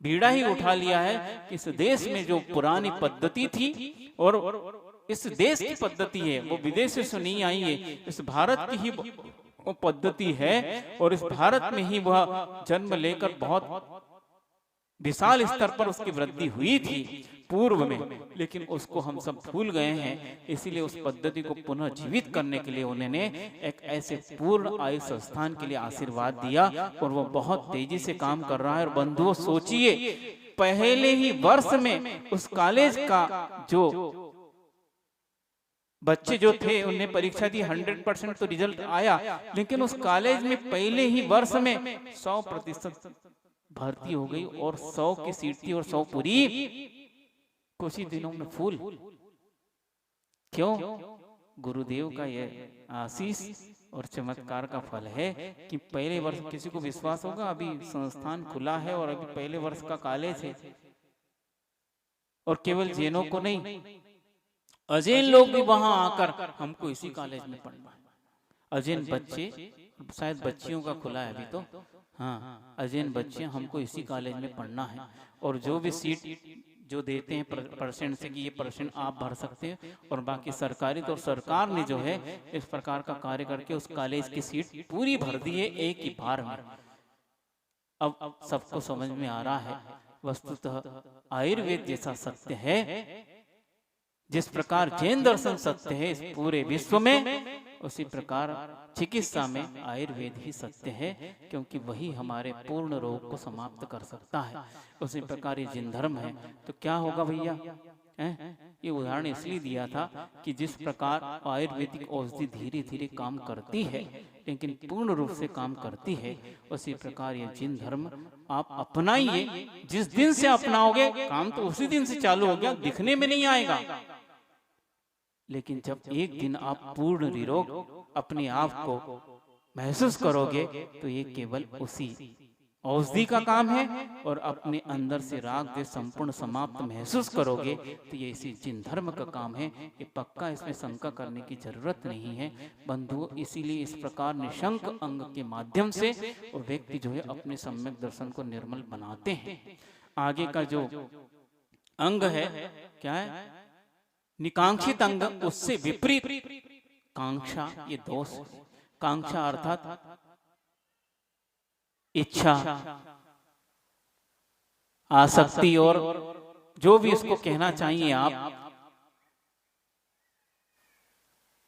बीड़ा ही उठा लिया है कि इस देश में जो पुरानी पद्धति थी और इस देश की पद्धति है वो विदेश से नहीं आई है, इस भारत की ही वो पद्धति है, और इस भारत में ही वह जन्म लेकर बहुत विशाल स्तर पर उसकी वृद्धि हुई थी पूर्व में, लेकिन उसको हम सब भूल गए हैं। इसीलिए उस पद्धति को पुनः जीवित करने के लिए उन्होंने एक ऐसे पूर्ण आयु संस्थान के लिए आशीर्वाद दिया, और वो बहुत तेजी से काम कर रहा है। और बंधुओं सोचिए, पहले ही वर्ष में उस कॉलेज का जो बच्चे जो थे उन्हें परीक्षा दी, 100% तो रिजल्ट आया, लेकिन उस कॉलेज में पहले ही वर्ष में 100% भर्ती हो गई, और 100 की सीट थी और 100 पूरी कुछ ही दिनों में फुल। क्यों? गुरुदेव का ये आशीष और चमत्कार का फल है कि पहले वर्ष किसी को विश्वास होगा, अभी संस्थान खुला है और अभी पहले वर्ष का कॉलेज है, और केवल जैनों को नहीं, अजैन लोग भी वहां आकर हमको इसी कॉलेज में पढ़ना है। अजैन बच्चे, शायद बच्चियों का खुला है अभी तो, हाँ, अजैन बच्चे हमको इसी कॉलेज में पढ़ना है, और जो भी सीट जो देते हैं परसेंट से कि ये परसेंट आप भर सकते हैं, और बाकी सरकारी, तो सरकार ने जो है इस प्रकार का कार्य करके उस कॉलेज की सीट पूरी भर दी है एक ही बार में। अब सबको समझ में आ रहा है वस्तुतः आयुर्वेद जैसा सत्य है, जिस प्रकार जैन दर्शन सत्य है इस पूरे विश्व में, उसी प्रकार चिकित्सा में आयुर्वेद ही सत्य है, क्योंकि वही हमारे पूर्ण रोग को समाप्त कर सकता है। उसी प्रकार ये जिन धर्म है, तो क्या होगा भैया? ये उदाहरण इसलिए दिया था कि जिस प्रकार आयुर्वेदिक औषधि धीरे धीरे काम करती है लेकिन पूर्ण रूप से काम करती है, उसी प्रकार ये जिन धर्म आप अपनाइए। जिस दिन से अपनाओगे काम तो उसी दिन से चालू हो गया, दिखने में नहीं आएगा, लेकिन जब एक दिन आप पूर्ण निरोग अपने आप को महसूस करोगे तो ये केवल उसी औषधि का काम है, और अपने अंदर से राग द्वेष संपूर्ण समाप्त महसूस करोगे तो ये इसी जिन धर्म का काम है, ये पक्का, इसमें शंका करने की जरूरत नहीं है बंधुओं। इसीलिए इस प्रकार निशंक अंग के माध्यम से वो व्यक्ति जो है अपने सम्यक दर्शन को निर्मल बनाते हैं। आगे का जो अंग है क्या है, निकांक्षित अंग, उससे विपरीत कांक्षा, ये दोष। कांक्षा अर्थात इच्छा, आसक्ति, और जो भी इसको कहना चाहिए आप।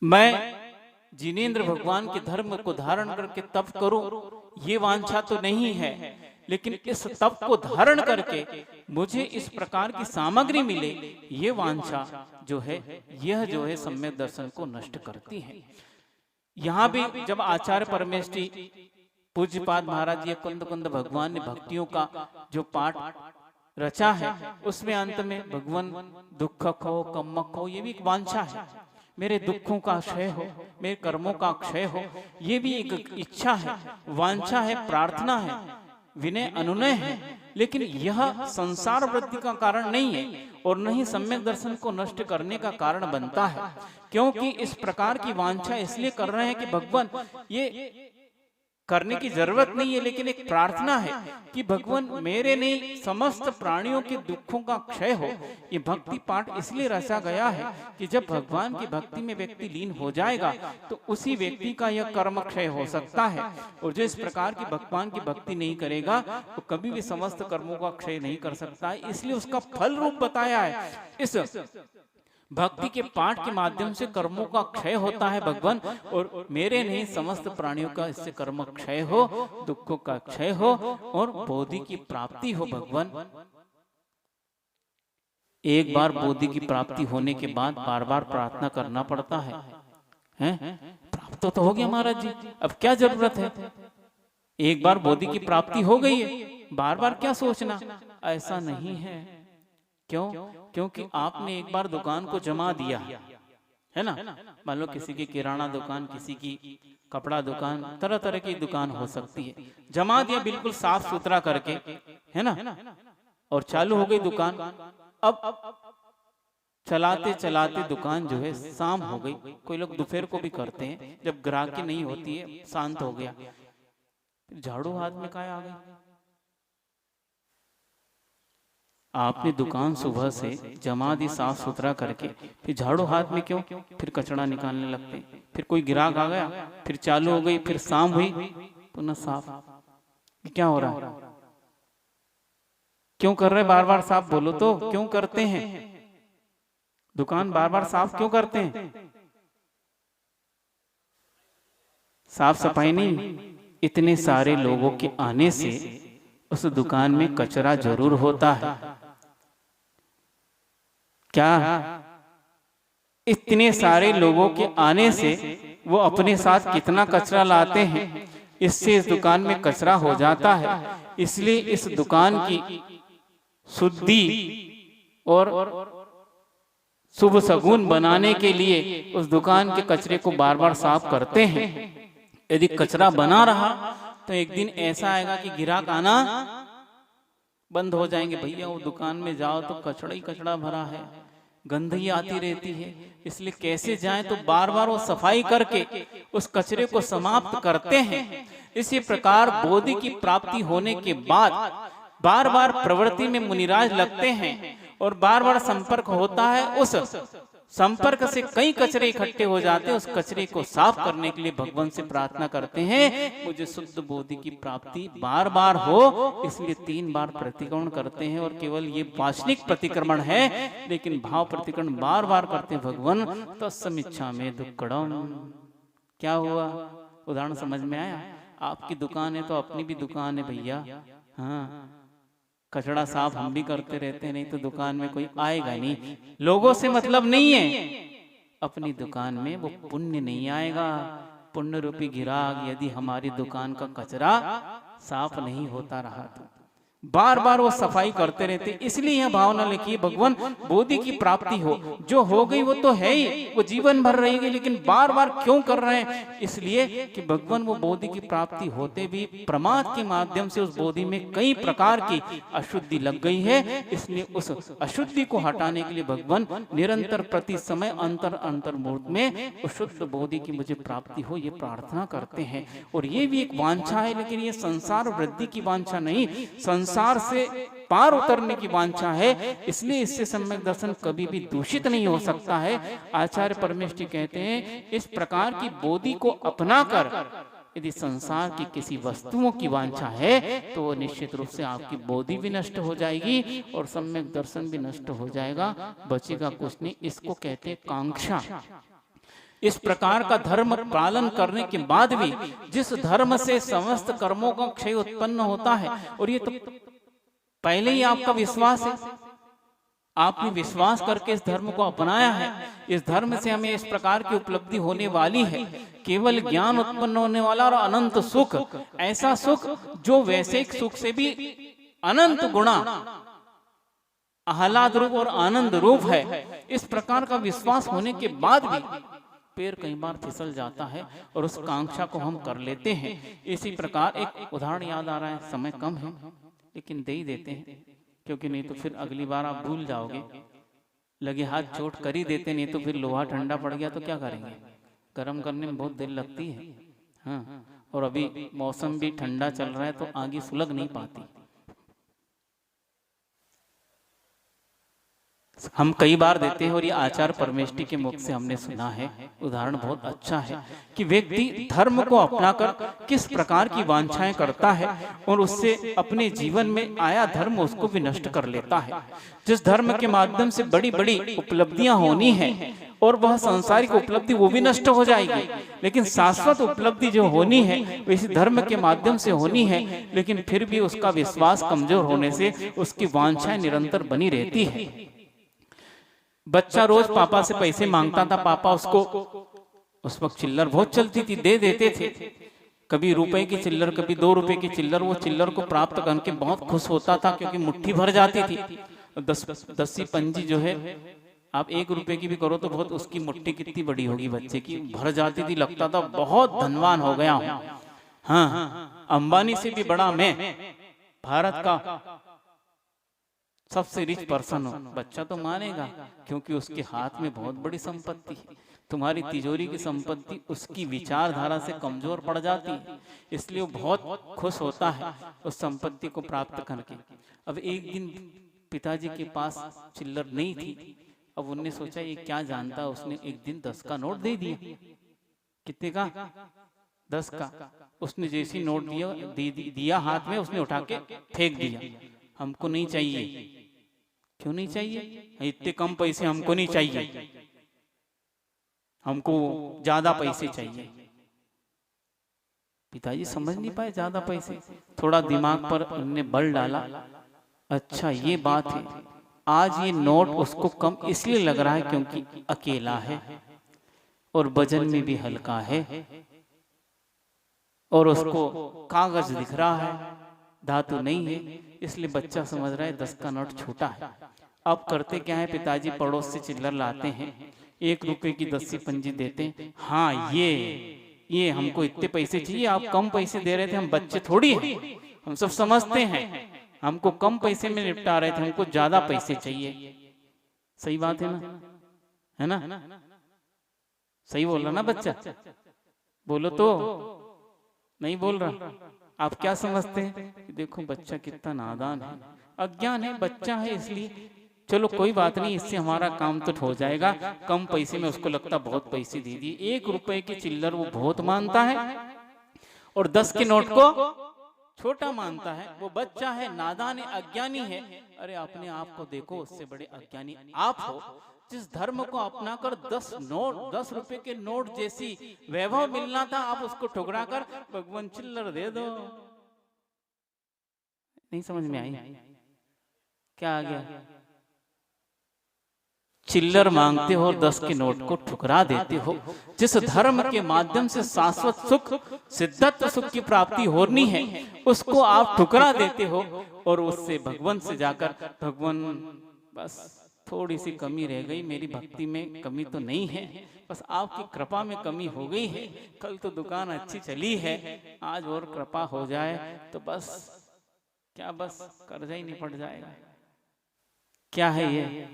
मैं जिनेंद्र भगवान के धर्म को धारण करके तप करूं, ये वांछा तो नहीं है, लेकिन इस तप को धारण करके मुझे इस प्रकार की सामग्री मिले, ये वांछा जो है, यह जो है सम्यक दर्शन को नष्ट करती है। यहां भी जब आचार्य परमेष्ठी पूज्यपाद महाराज जी कुंद कुंद भगवान ने भक्तियों का जो पाठ रचा है, उसमें अंत में भगवान दुखक हो कम्मक हो, ये भी एक वांछा है, मेरे दुखों का क्षय हो, मेरे कर्मों का क्षय हो, ये भी एक इच्छा है, वांछा है, प्रार्थना है, विनय अनुनय है। लेकिन यह संसार वृत्ति का कारण नहीं है, और न ही सम्यक दर्शन को नष्ट करने का कारण बनता है। क्योंकि इस प्रकार की वांछा इसलिए कर रहे हैं कि भगवान, ये करने की जरूरत नहीं है, लेकिन एक प्रार्थना है कि भगवान मेरे नहीं समस्त प्राणियों के दुखों का क्षय हो। ये भक्ति पाठ इसलिए रचा गया है कि जब भगवान की भक्ति में व्यक्ति लीन हो जाएगा तो उसी व्यक्ति का यह कर्म क्षय हो सकता है, और जो इस प्रकार की भगवान की भक्ति नहीं करेगा वो कभी भी समस्त कर्मों का क्षय नहीं कर सकता है। इसलिए उसका फल रूप बताया है, इस भक्ति के पाठ के माध्यम से कर्मों का क्षय होता है भगवान, और मेरे नहीं समस्त प्राणियों का इससे कर्म क्षय हो, दुखों का क्षय हो, और बोधि की प्राप्ति हो भगवान। एक बार बोधि की प्राप्ति होने के बाद बार बार प्रार्थना करना पड़ता है, हैं? प्राप्त तो हो गया महाराज जी, अब क्या जरूरत है, एक बार बोधि की प्राप्ति हो गई है, बार बार क्या सोचना, ऐसा नहीं है। क्यों? क्योंकि आपने एक बार दुकान को जमा दिया है ना, मान लो किसी की किराना दुकान, किसी की कपड़ा दुकान, तरह तरह की दुकान हो सकती है, जमा दिया बिल्कुल साफ सुथरा करके, है ना, और चालू हो गई दुकान। अब चलाते चलाते दुकान जो है शाम हो गई, कोई लोग दोपहर को भी करते हैं जब ग्राहकी नहीं होती है, शांत हो गया, झाड़ू हाथ में काहे आ गई। आपने दुकान सुबह से जमा दी साफ सुथरा करके, फिर झाड़ू हाथ में क्यों, फिर कचरा निकालने लगते, फिर कोई ग्राहक आ गया, फिर चालू हो गई, फिर शाम हुई, पुनः साफ, क्या हो रहा है, क्यों कर रहे बार बार साफ, बोलो तो क्यों करते हैं, दुकान बार बार साफ क्यों करते हैं, साफ सफाई नहीं, इतने सारे लोगों के आने से उस दुकान में कचरा जरूर होता है। क्या इतने सारे लोगों के आने से वो अपने साथ कितना कचरा लाते हैं, इससे इस दुकान में कचरा हो जाता है। इसलिए इस दुकान की शुद्धि और शुभ सगुन बनाने के लिए उस दुकान के कचरे को बार बार साफ करते हैं। यदि कचरा बना रहा तो एक दिन ऐसा आएगा कि ग्राहक आना बंद हो जाएंगे, भैया वो दुकान में जाओ तो कचड़ा ही कचड़ा भरा है, गंदगी आती रहती है, इसलिए कैसे जाएं, तो बार बार वो सफाई करके उस कचरे को समाप्त करते हैं। इसी प्रकार बोधि की प्राप्ति होने के बाद बार बार प्रवृत्ति में मुनिराज लगते हैं और बार बार संपर्क होता है, उस संपर्क से कई कचरे इकट्ठे हो जाते हैं, उस कचरे को साफ करने के लिए भगवान से प्रार्थना करते हैं मुझे शुद्ध बोधि की प्राप्ति बार बार हो, इसलिए 3 बार प्रतिक्रमण करते हैं। और केवल ये वासनिक प्रतिक्रमण है, लेकिन भाव प्रतिक्रमण बार बार करते हैं भगवान। तत्समिच्छा में दुक्कड़म, क्या हुआ, उदाहरण समझ में आया। आपकी दुकान है तो अपनी भी दुकान है भैया, हाँ, कचड़ा साफ हम भी करते रहते हैं, नहीं तो दुकान में कोई आएगा नहीं। लोगों से मतलब नहीं है, अपनी दुकान में वो पुण्य नहीं आएगा। पुण्य रूपी गिराग यदि हमारी दुकान का कचरा साफ नहीं होता रहा तो बार बार वो सफाई करते रहते। इसलिए यह भावना लिखी भगवान बोधि की प्राप्ति हो, जो हो गई वो तो है ही, वो जीवन भर रहेगी, लेकिन बार बार क्यों कर रहे हैं? इसलिए कि भगवान वो बोधि की प्राप्ति होते भी प्रमाद के माध्यम से उस बोधि में कई प्रकार की अशुद्धि लग गई है, इसलिए उस अशुद्धि को हटाने के लिए भगवान निरंतर प्रति समय अंतर अंतर मुहूर्त में उस शुद्ध बोधि की मुझे प्राप्ति हो, ये प्रार्थना करते हैं। और ये भी एक वांछा है, लेकिन ये संसार वृद्धि की वांछा नहीं, संसार से पार उतरने की वांछा है। इसलिए इससे सम्यक दर्शन कभी भी दूषित नहीं हो सकता है। आचार्य परमेश जी कहते हैं इस प्रकार की बोधि को अपनाकर यदि संसार की किसी वस्तुओं की वांछा है तो वो निश्चित रूप से आपकी बोधि भी नष्ट हो जाएगी और सम्यक दर्शन भी नष्ट हो जाएगा, बचेगा कुछ नहीं। इसको कहते हैं कांक्षा। इस प्रकार का धर्म पालन करने के बाद भी जिस धर्म से समस्त कर्मों का क्षय उत्पन्न होता है, और ये तो पहले ही आपका विश्वास है, आपने विश्वास करके इस धर्म को अपनाया है, इस धर्म से हमें इस प्रकार की उपलब्धि होने वाली है, केवल ज्ञान उत्पन्न होने वाला और अनंत सुख, ऐसा सुख जो वैश्विक सुख से भी अनंत गुणा आह्लाद रूप और आनंद रूप है। इस प्रकार का विश्वास होने के बाद भी पैर कई बार फिसल जाता है और उस कांक्षा को हम कर लेते हैं। इसी प्रकार एक उदाहरण याद आ रहा है, समय कम है लेकिन दे ही देते हैं, क्योंकि नहीं तो फिर अगली बार आप भूल जाओगे। लगे हाथ चोट कर ही देते, नहीं तो फिर लोहा ठंडा पड़ गया तो क्या करेंगे, गर्म करने में बहुत देर लगती है। हाँ, और अभी मौसम भी ठंडा चल रहा है तो आगे सुलग नहीं पाती। हम कई बार देते हैं और ये आचार्य परमेष्टि के मुख से हमने सुना है, उदाहरण बहुत अच्छा है कि व्यक्ति धर्म को अपनाकर किस प्रकार की वांछाएं करता है और उससे अपने जीवन में आया धर्म उसको भी नष्ट कर लेता है। जिस धर्म के माध्यम से बड़ी बड़ी उपलब्धियां होनी है और वह सांसारिक उपलब्धि वो भी नष्ट हो जाएगी, लेकिन शाश्वत उपलब्धि जो होनी है वो इसी धर्म के माध्यम से होनी है, लेकिन फिर भी उसका विश्वास कमजोर होने से उसकी वांछाएं निरंतर बनी रहती है। बच्चा रोज पापा से पैसे मांगता था, पापा उसको, उस वक्त चिल्लर बहुत चलती थी, दे देते थे, कभी रुपए की चिल्लर कभी 2 रुपए की चिल्लर। वो चिल्लर को प्राप्त करके बहुत खुश होता था क्योंकि मुट्ठी भर जाती थी। 10 पंजी जो है आप 1 रुपए की भी करो तो बहुत, उसकी मुट्ठी कितनी बड़ी होगी बच्चे की, भर जाती थी, लगता था बहुत धनवान हो गया हूं। हाँ, अंबानी से भी बड़ा मैं भारत का सबसे रिच पर्सन हो। बच्चा तो मानेगा क्योंकि उसके हाथ में बहुत बड़ी संपत्ति है। तुम्हारी तिजोरी की संपत्ति उसकी विचारधारा से कमजोर पड़ जाती है, इसलिए वो बहुत खुश होता है उस संपत्ति को प्राप्त करके। अब एक दिन पिताजी के पास चिल्लर नहीं थी, अब उनने सोचा ये क्या जानता है, उसने एक दिन 10 का नोट दे दिया। कितने का? 10 का। उसने जैसी नोट दिया हाथ में, उसने उठा के फेंक दिया। हमको नहीं चाहिए। क्यों नहीं चाहिए? इतने कम पैसे हमको नहीं चाहिए, हमको ज्यादा पैसे चाहिए। पिताजी समझ नहीं पाए ज्यादा पैसे, थोड़ा दिमाग पर उन्होंने बल डाला, अच्छा ये बात है, आज ये नोट उसको कम इसलिए लग रहा है क्योंकि अकेला है और वजन में भी हल्का है और उसको कागज दिख रहा है, धातु नहीं है, इसलिए बच्चा समझ रहा है 10 का नोट छोटा है। अब करते क्या है, पिताजी पड़ोस से चिल्लर लाते हैं, 1 रुपए की 10 पंजी देते हैं। हाँ, ये हमको इतने पैसे चाहिए, आप कम पैसे दे रहे थे, हम बच्चे थोड़ी हैं, हम सब समझते हैं, हमको कम पैसे में निपटा रहे थे, हमको ज्यादा पैसे चाहिए। सही बात है ना, है ना? सही बोल रहा ना बच्चा? बोलो तो। नहीं बोल रहा? आप क्या समझते हैं? देखो बच्चा कितना नादान है, अज्ञान है, बच्चा है, इसलिए चलो कोई बात नहीं, इससे हमारा काम तो हो जाएगा। कम पैसे में उसको लगता बहुत पैसे दे दिए, 1 रुपए की चिल्लर वो बहुत मानता है और 10 के नोट को छोटा मानता है। वो बच्चा है, नादान है, अज्ञानी है। अरे अपने आप को देखो, उससे बड़े अज्ञानी आप हो। जिस धर्म को अपनाकर 10 रुपए के नोट जैसी वैभव मिलना था, आप उसको ठुकरा कर भगवान चिल्लर दे दो। नहीं समझ में आई? क्या आ गया? चिल्लर मांगते हो और 10 के नोट को ठुकरा देते हो। जिस धर्म के माध्यम से शाश्वत सुख, सिद्धत्व सुख की प्राप्ति होनी है, उसको आप ठुकरा देते हो और उससे भगवान से जाकर, भगवान बस थोड़ी सी कमी रह गई, मेरी भक्ति में कमी तो नहीं है, बस आपकी कृपा में कमी हो गई है। कल तो दुकान अच्छी चली है, आज और कृपा हो जाए तो बस क्या, बस कर्जा ही निपट जाएगा। क्या है ये?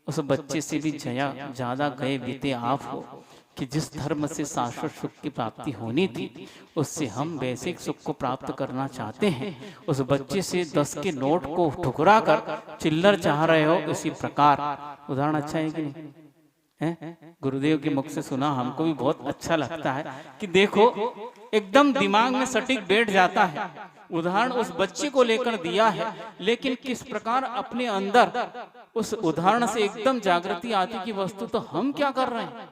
उस बच्चे से भी ज्यादा गए बीते आप हो कि जिस धर्म से शाश्वत सुख की प्राप्ति होनी थी, उससे हम वैश्विक सुख को प्राप्त करना चाहते हैं। उस बच्चे से 10 के नोट को ठुकरा कर चिल्लर चाह रहे हो। इसी प्रकार उदाहरण अच्छा है कि नहीं है? गुरुदेव के मुख से सुना, हमको भी बहुत अच्छा लगता है कि देखो एकदम दिमाग में सटीक बैठ जाता है। उदाहरण उस बच्चे को लेकर दिया है, लेकिन किस प्रकार अपने अंदर उस उदाहरण से एकदम जागृति आती कि वस्तु तो हम क्या कर रहे हैं।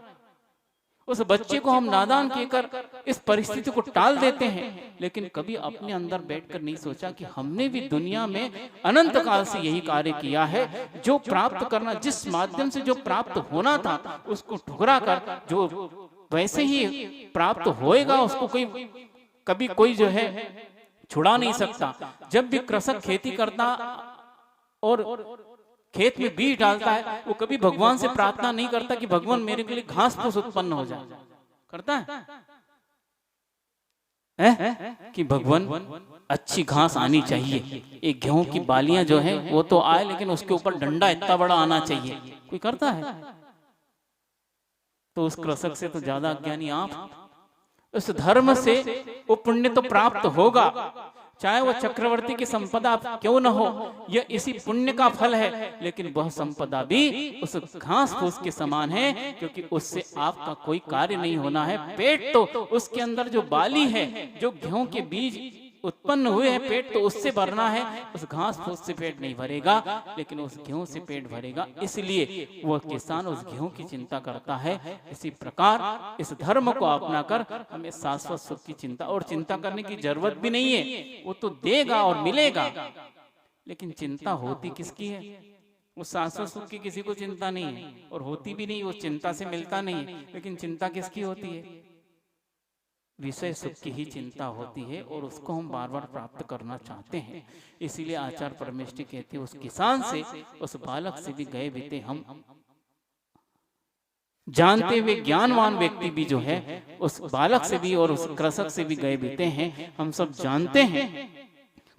उस बच्चे को हम नादान कहकर इस परिस्थिति को टाल देते हैं, लेकिन कभी अपने अंदर बैठकर नहीं सोचा कि हमने भी दुनिया में अनंत काल से यही कार्य किया है। जो प्राप्त करना, जिस माध्यम से जो प्राप्त होना था, उसको ठुकरा कर जो वैसे ही प्राप्त होएगा, उसको कभी कोई जो है छुड़ा नहीं सकता। जब भी कृषक खेती करता और खेत में बीज डालता है, वो कभी भगवान से प्रार्थना नहीं करता कि भगवान मेरे के लिए घास फूस उत्पन्न हो जाए। करता है कि भगवान अच्छी घास आनी चाहिए, एक गेहूं की बालियां जो है वो तो आए, लेकिन उसके ऊपर डंडा इतना बड़ा आना चाहिए। कोई करता है? तो उस कृषक से तो ज्यादा अज्ञानी आप। उस धर्म से वो पुण्य तो प्राप्त होगा, चाहे वो चक्रवर्ती की संपदा क्यों न हो, यह इसी पुण्य का फल है, लेकिन वह संपदा भी उस घास फूस के समान है, क्योंकि उससे आपका कोई कार्य नहीं होना है। पेट तो उसके अंदर जो बाली है, जो गेहूं के बीज उत्पन्न हुए हैं, पेट तो उससे भरना है, उस घास फूस से पेट नहीं भरेगा, लेकिन उस गेहूं से पेट भरेगा। इसलिए वह किसान उस गेहूं की चिंता करता है। इसी प्रकार इस धर्म को अपनाकर हमें शाश्वत सुख की चिंता, और चिंता करने की जरूरत भी नहीं है, वो तो देगा और मिलेगा। लेकिन चिंता होती किसकी है? उस शाश्वत सुख की किसी को चिंता नहीं है, और होती भी नहीं, वो चिंता से मिलता नहीं है। लेकिन चिंता किसकी होती है? विषय सुख की ही चिंता होती है, और उसको हम बार बार प्राप्त करना चाहते हैं। इसीलिए आचार्य परमेष्ठी कहते हैं, उस किसान से, उस बालक से भी गए बीते हम जानते हुए ज्ञानवान व्यक्ति भी जो है, उस बालक से भी और उस कृषक से भी गए बीते हैं। हम सब जानते हैं,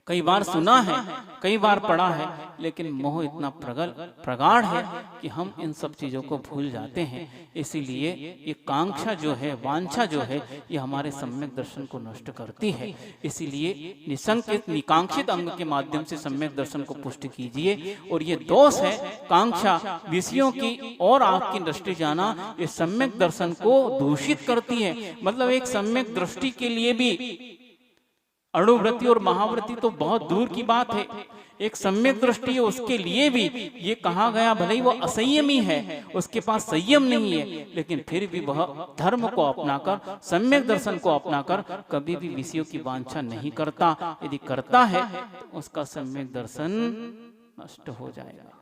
कई बार सुना है, कई बार पढ़ा है, लेकिन मोह इतना प्रगाढ़ है कि हम इन सब चीजों को भूल जाते हैं। इसीलिए ये कांक्षा जो है, वांछा जो है, ये हमारे सम्यक दर्शन को नष्ट करती है। इसीलिए निसंकित निकांक्षित अंग के माध्यम से सम्यक दर्शन को पुष्ट कीजिए। और ये दोष है कांक्षा, विषयों की और आपकी दृष्टि जाना, ये सम्यक दर्शन को दूषित करती है। मतलब एक सम्यक दृष्टि के लिए भी अणुवृत्ति और महावृत्ति तो बहुत दूर की बात है। एक सम्यक दृष्टि है, उसके लिए भी ये कहा गया, भले ही वो असंयमी है, उसके पास संयम नहीं है, लेकिन फिर भी वह धर्म को अपनाकर, सम्यक दर्शन को अपनाकर कभी भी विषयों की वांछा नहीं करता। यदि करता है तो उसका सम्यक दर्शन नष्ट हो जाएगा।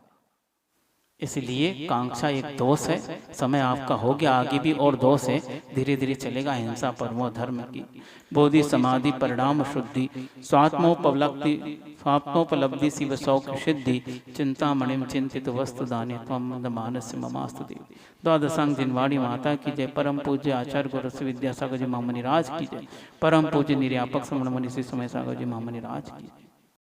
इसलिए कांक्षा एक दोष है। समय आपका हो गया, आगे भी और दोष है, धीरे धीरे चलेगा। हिंसा परमो धर्म की, बोधि समाधि परिणाम शुद्धि, स्वात्मोपलब्धि शिव सौख्य सिद्धि, चिंतामणिम चिंतित वस्तु दाने त्वं मानस्य ममास्तु देव। द्वादशांग जिनवाड़ी माता की जय। परम पूज्य आचार्य गुरु विद्यासागर जी महामुनि राज की जय। परम पूज्य निर्यापक श्रवण मुनि श्री समय सागर जी महामुनि राज की जय।